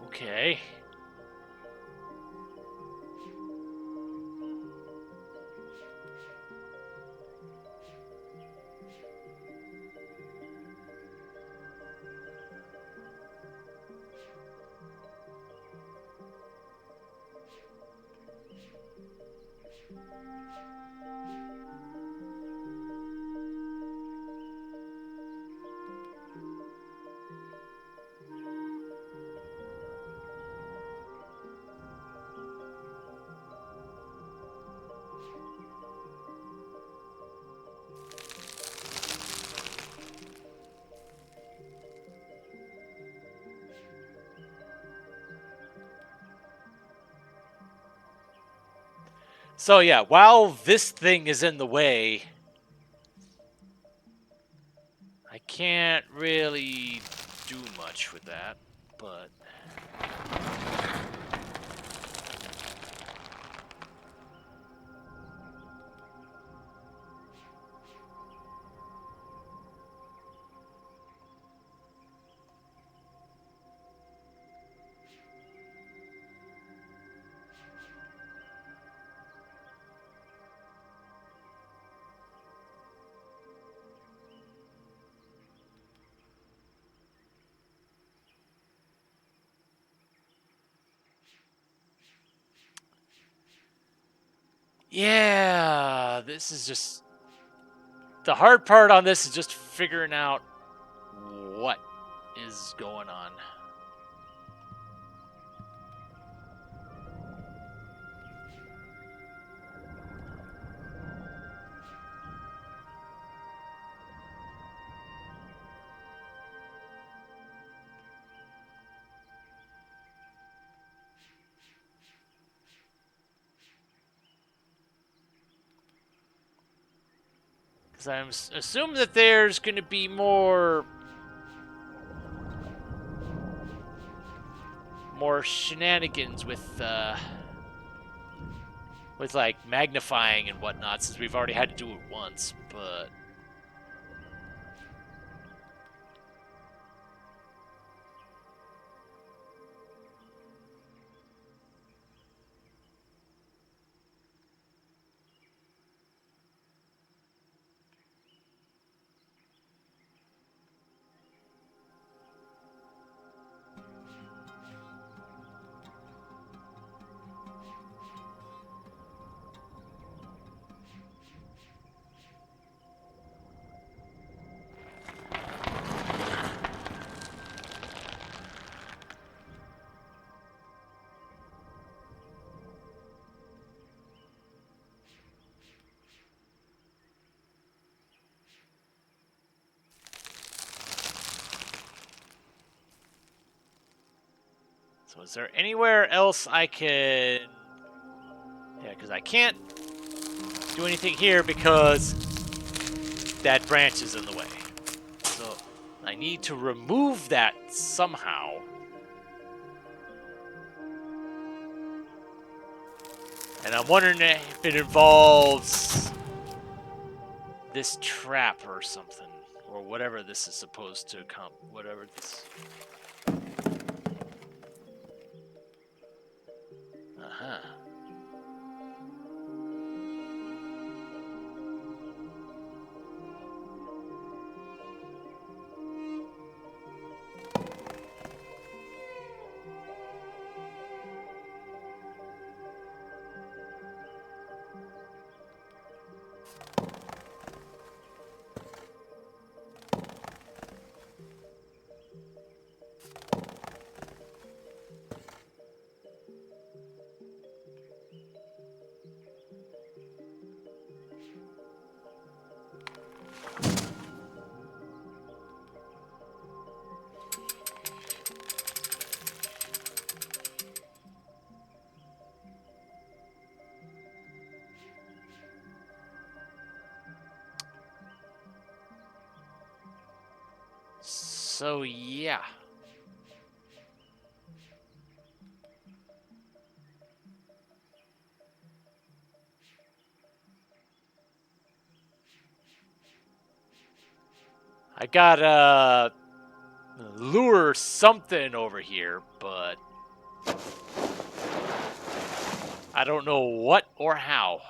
Okay. So yeah, while this thing is in the way, I can't really do much with that, but... Yeah, this is just... The hard part on this is just figuring out what is going on. Because I assume that there's going to be more shenanigans with like magnifying and whatnot, since we've already had to do it once. But so is there anywhere else I can... Yeah, because I can't do anything here because that branch is in the way. So I need to remove that somehow. And I'm wondering if it involves this trap or something, or whatever this is supposed to come. Whatever this. Uh-huh. So yeah. I gotta lure something over here, but I don't know what or how.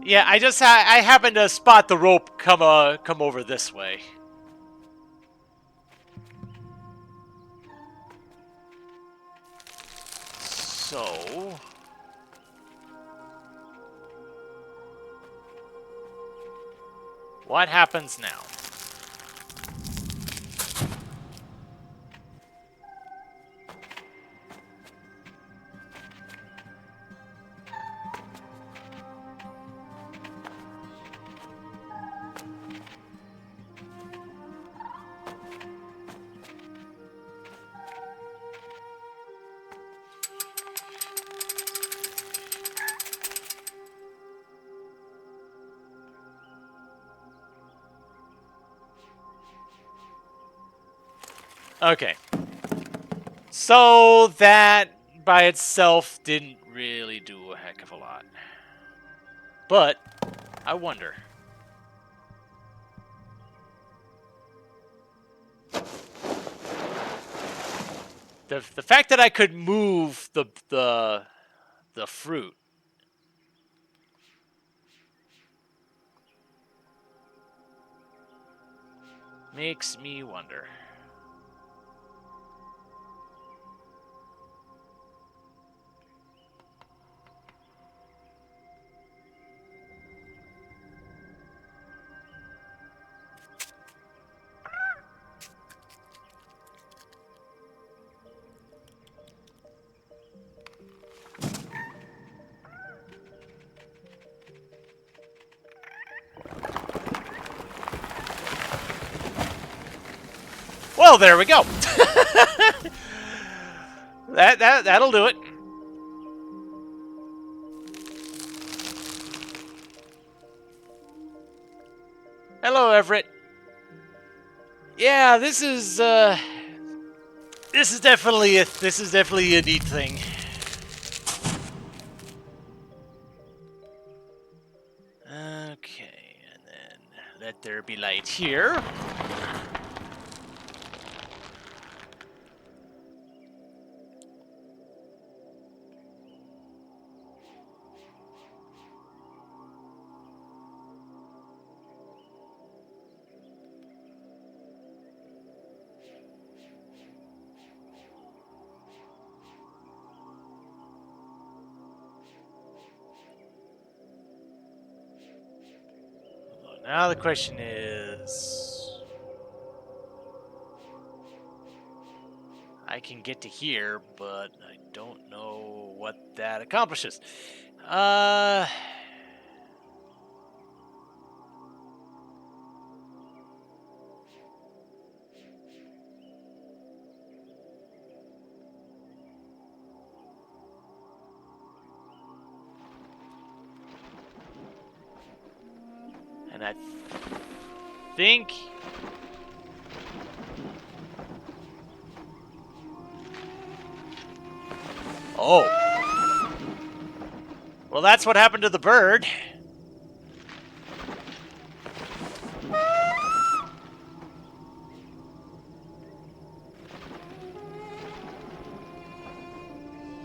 Yeah, I happened to spot the rope come over this way. So What happens now? Okay. So that by itself didn't really do a heck of a lot. But I wonder. The fact that I could move the fruit makes me wonder. Well, there we go. That'll do it. Hello, Everett. Yeah, this is definitely a neat thing. Okay, and then let there be light here. Now the question is, I can get to here, but I don't know what that accomplishes. And I think oh. Well, that's what happened to the bird.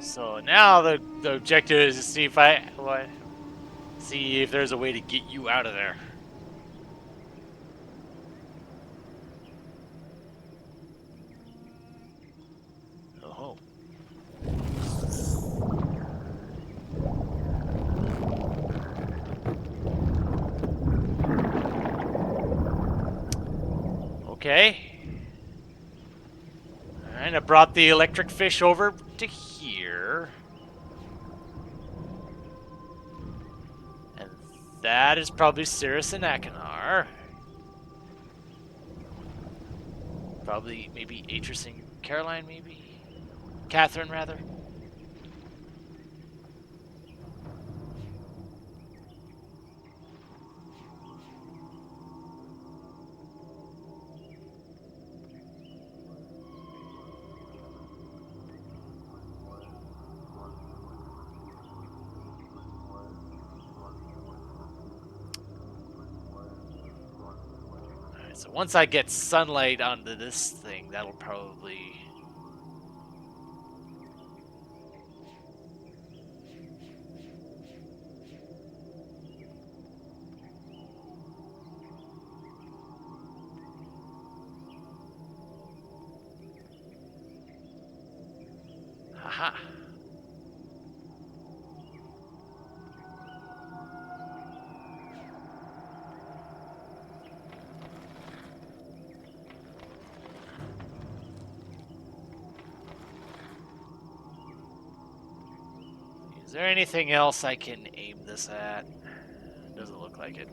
So now the objective is to see if there's a way to get you out of there. Oh. Okay. Alright, I brought the electric fish over to here. And that is probably Cirrus and Akinar. Probably, maybe Atris and Caroline, maybe? Catherine, rather. Alright, so once I get sunlight onto this thing, that'll probably... Haha. Is there anything else I can aim this at? Doesn't look like it.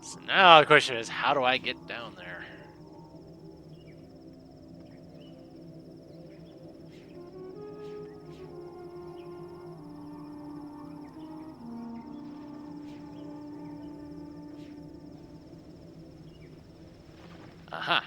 So now the question is, how do I get down there? Aha.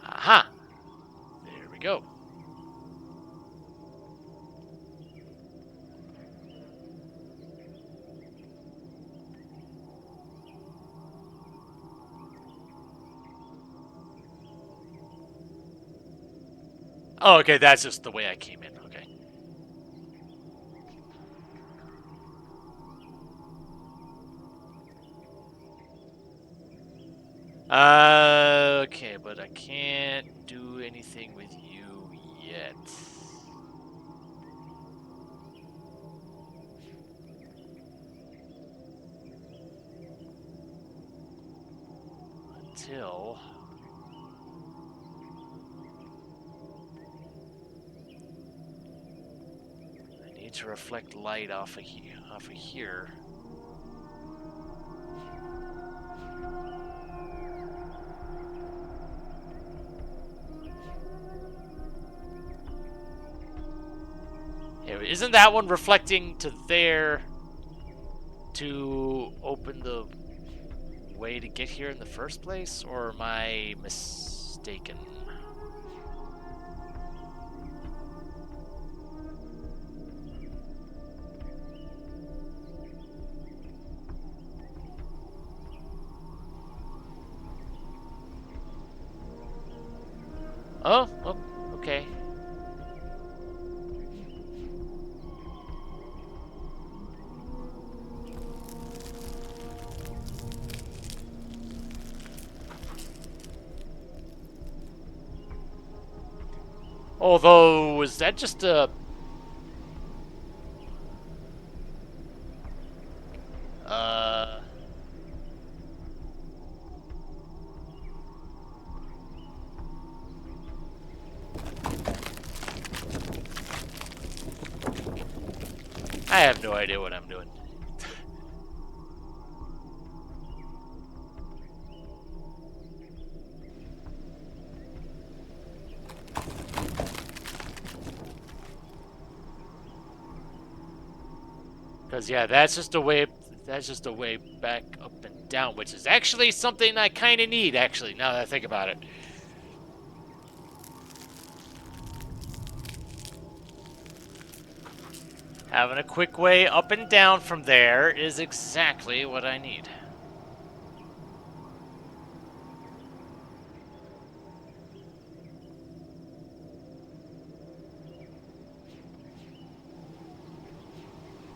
Aha. There we go. Oh, okay, that's just the way I came in. Okay. Okay, but I can't do anything with you yet. Until I need to reflect light off of here. Here, isn't that one reflecting to there to open the way to get here in the first place, or am I mistaken? Oh, okay. Although, was that just a... I have no idea what I'm doing. Because, yeah, that's just a way back up and down, which is actually something I kind of need, actually, now that I think about it. Having a quick way up and down from there is exactly what I need.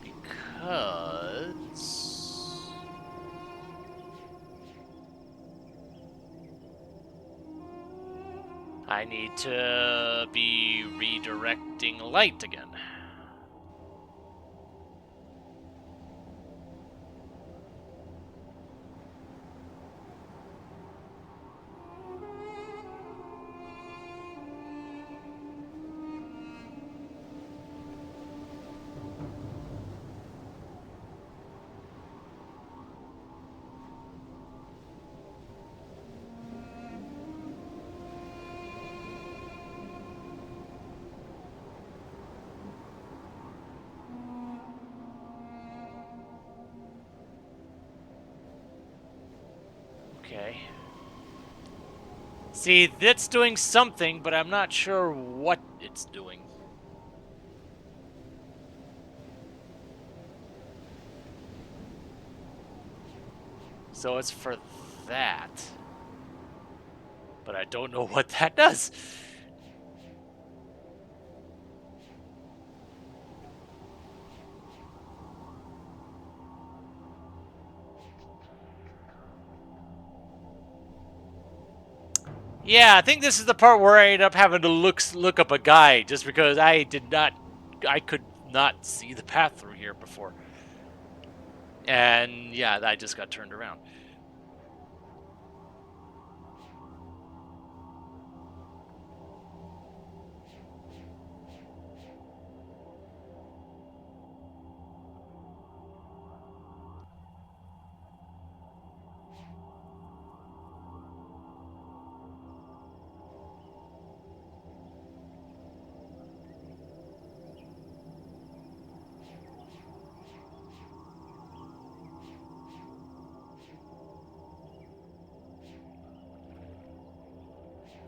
Because... I need to be redirecting light again. Okay. See, that's doing something, but I'm not sure what it's doing. So it's for that. But I don't know what that does. Yeah, I think this is the part where I end up having to look up a guide just because I could not see the path through here before. And yeah, I just got turned around.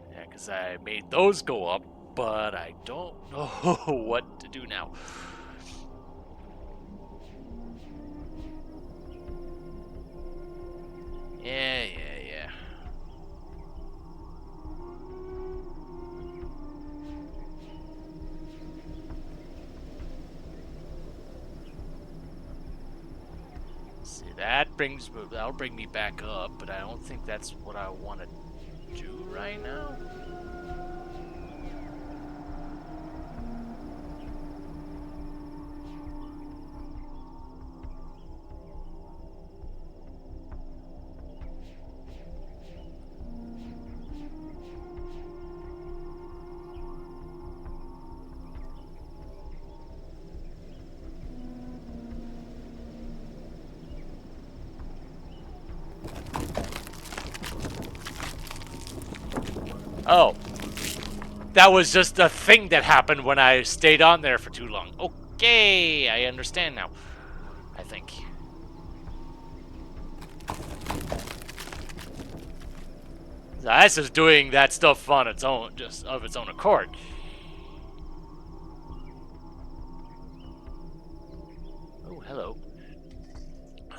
Yeah, because I made those go up, but I don't know what to do now. Yeah. See, that'll bring me back up, but I don't think that's what I want to do right now. Oh, that was just a thing that happened when I stayed on there for too long. Okay, I understand now. I think. This is doing that stuff on its own, just of its own accord. Oh, hello.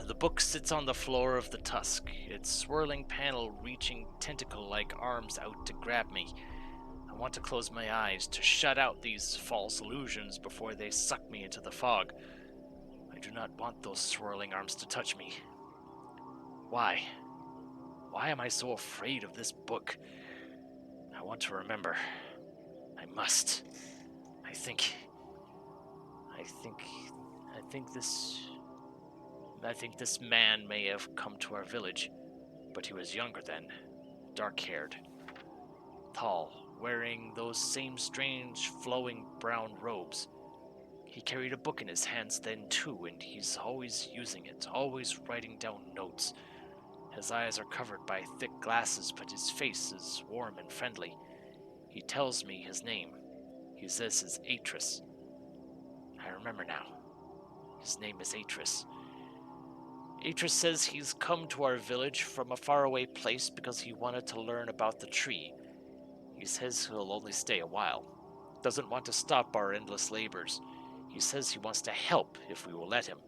The book sits on the floor of the tusk, its swirling panel reaching tentacle-like arms out to grab me. I want to close my eyes to shut out these false illusions before they suck me into the fog. I do not want those swirling arms to touch me. Why? Why am I so afraid of this book? I want to remember. I must. I think this man may have come to our village, but he was younger then, dark-haired, tall, wearing those same strange flowing brown robes. He carried a book in his hands then too, and he's always using it, always writing down notes. His eyes are covered by thick glasses, but his face is warm and friendly. He tells me his name. He says his Atris. I remember now. His name is Atris. Atris says he's come to our village from a faraway place because he wanted to learn about the tree. He says he'll only stay a while. Doesn't want to stop our endless labors. He says he wants to help if we will let him.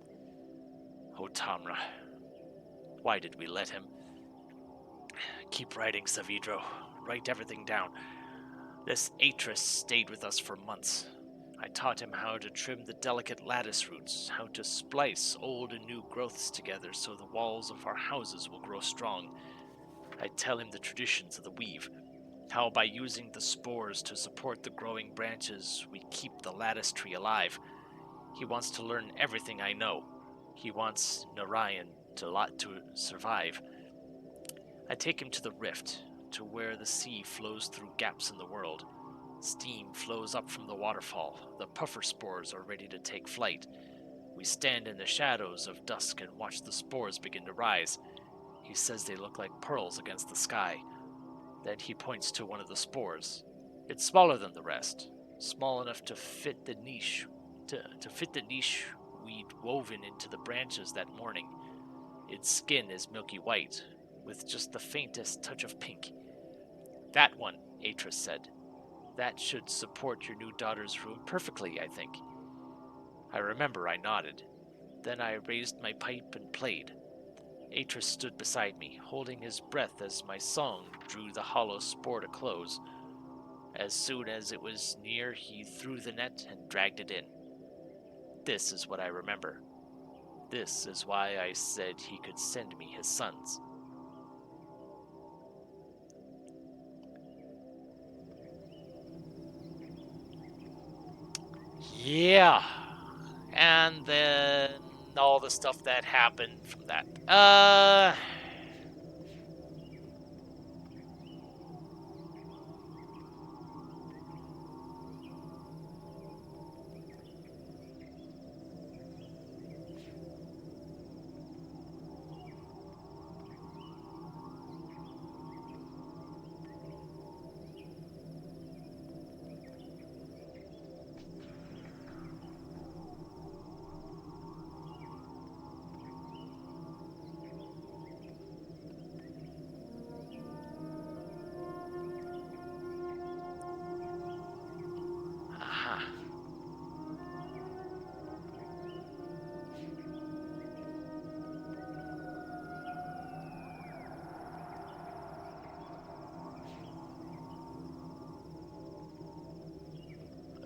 Oh, Tamra. Why did we let him? Keep writing, Savidro. Write everything down. This Atris stayed with us for months. I taught him how to trim the delicate lattice roots, how to splice old and new growths together so the walls of our houses will grow strong. I tell him the traditions of the weave, how by using the spores to support the growing branches we keep the lattice tree alive. He wants to learn everything I know. He wants Narayan to survive. I take him to the rift, to where the sea flows through gaps in the world. Steam flows up from the waterfall. The puffer spores are ready to take flight. We stand in the shadows of dusk and watch the spores begin to rise. He says they look like pearls against the sky. Then he points to one of the spores. It's smaller than the rest, small enough to fit the niche we'd woven into the branches that morning. Its skin is milky white, with just the faintest touch of pink. That one, Atris said. That should support your new daughter's room perfectly, I think. I remember I nodded. Then I raised my pipe and played. Atris stood beside me, holding his breath as my song drew the hollow spore to close. As soon as it was near, he threw the net and dragged it in. This is what I remember. This is why I said he could send me his sons. Yeah. And then all the stuff that happened from that. Aha.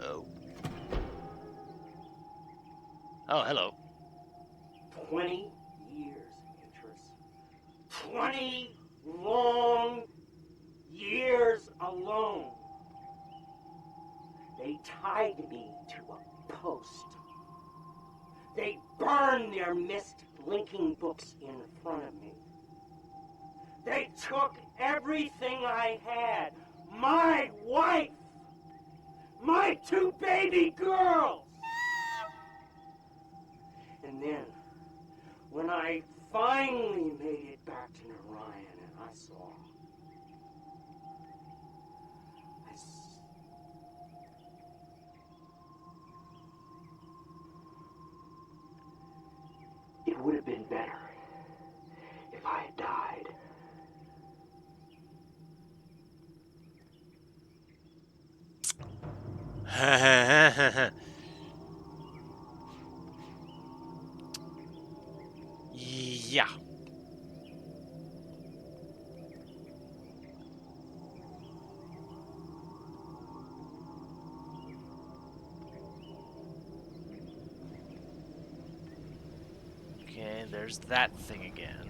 Oh. Oh, hello. 20 years, Beatrice. 20 long years alone. They tied me to a post. They burned their Myst linking books in front of me. They took everything I had. My wife. My 2 baby girls. And then, when I finally made it back to Narayan and I saw, it would have been better if I had died. Yeah. Okay, there's that thing again.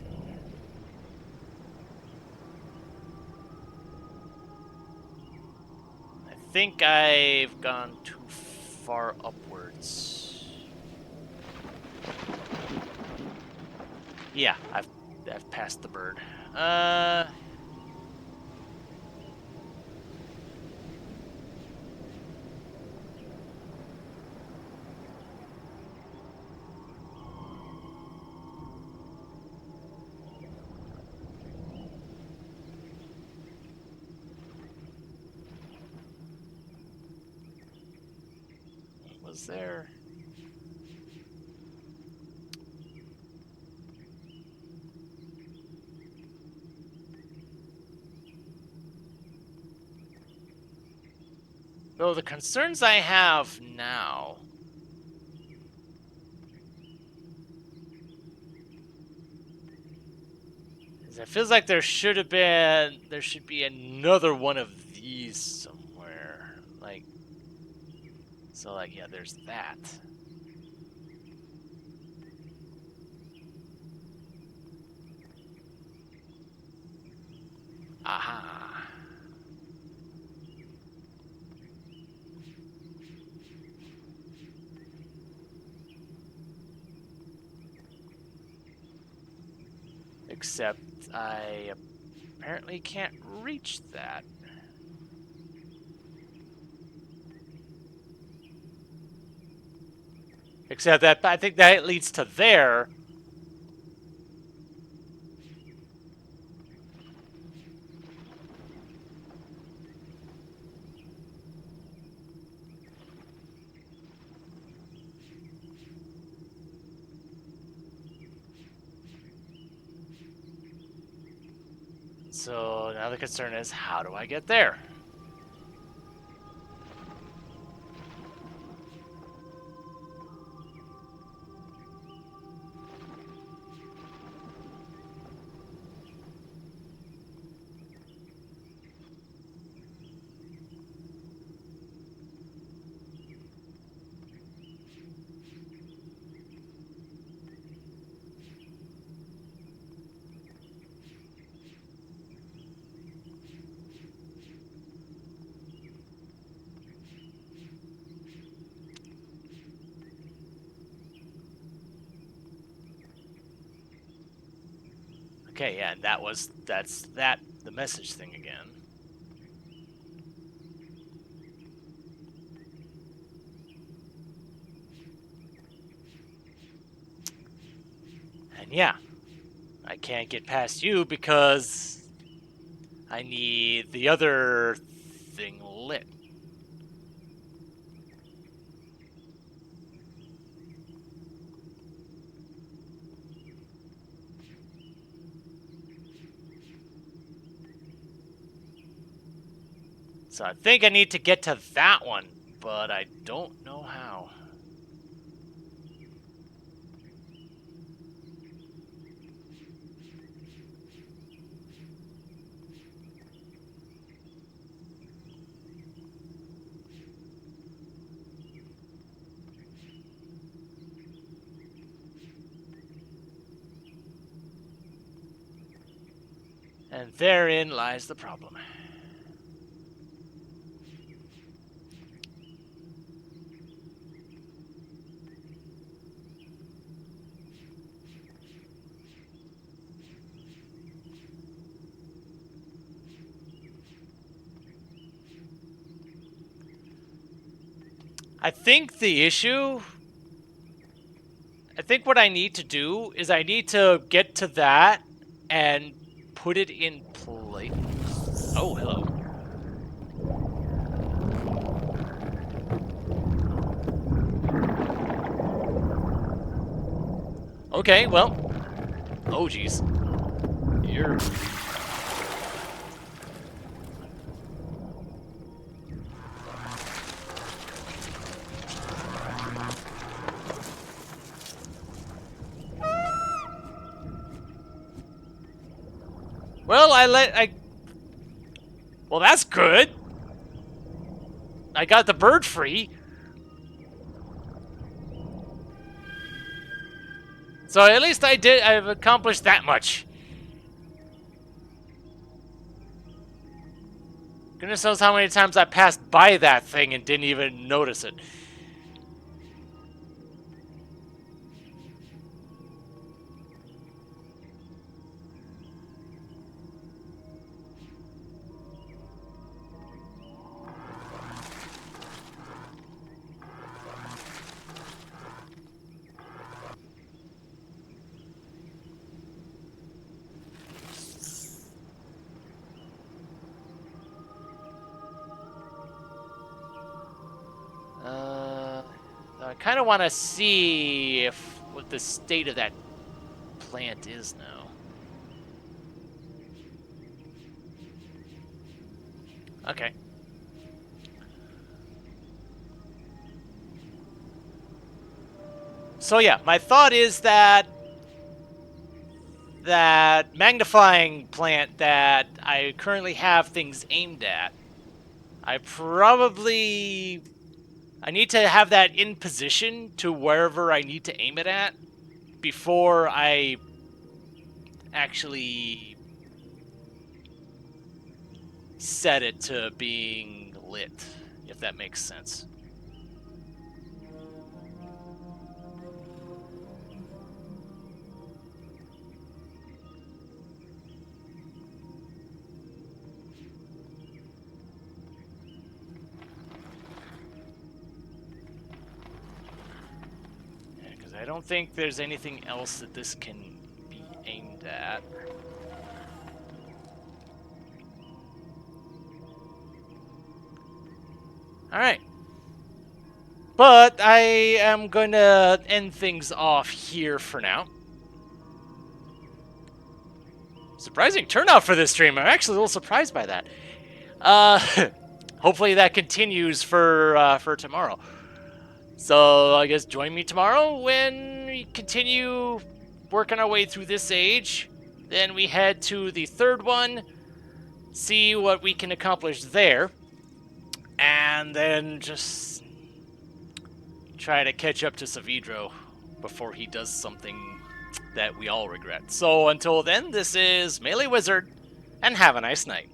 I think I've gone too far upwards. Yeah, I've passed the bird. What was there? Though the concerns I have now is it feels like there should be another one of these somewhere. Like, so like, yeah, there's that. Aha. Except I apparently can't reach that. Except that I think that leads to there. So now the concern is, how do I get there? Okay, yeah, and that's the message thing again. And yeah, I can't get past you because I need the other thing lit. So I think I need to get to that one, but I don't know how. And therein lies the problem. I think what I need to do is I need to get to that and put it in place. Oh, hello. Okay, well. Oh, jeez. You're... Well, Well, that's good. I got the bird free. So at least I've accomplished that much. Goodness knows how many times I passed by that thing and didn't even notice it. I kind of want to see what the state of that plant is now. Okay. So yeah, my thought is that magnifying plant that I currently have things aimed at, I need to have that in position to wherever I need to aim it at before I actually set it to being lit, if that makes sense. Because I don't think there's anything else that this can be aimed at. Alright. But I am going to end things off here for now. Surprising turnout for this stream. I'm actually a little surprised by that. Hopefully that continues for tomorrow. So I guess join me tomorrow when we continue working our way through this age. Then we head to the third one, see what we can accomplish there, and then just try to catch up to Savidro before he does something that we all regret. So until then, this is MeleeWizard, and have a nice night.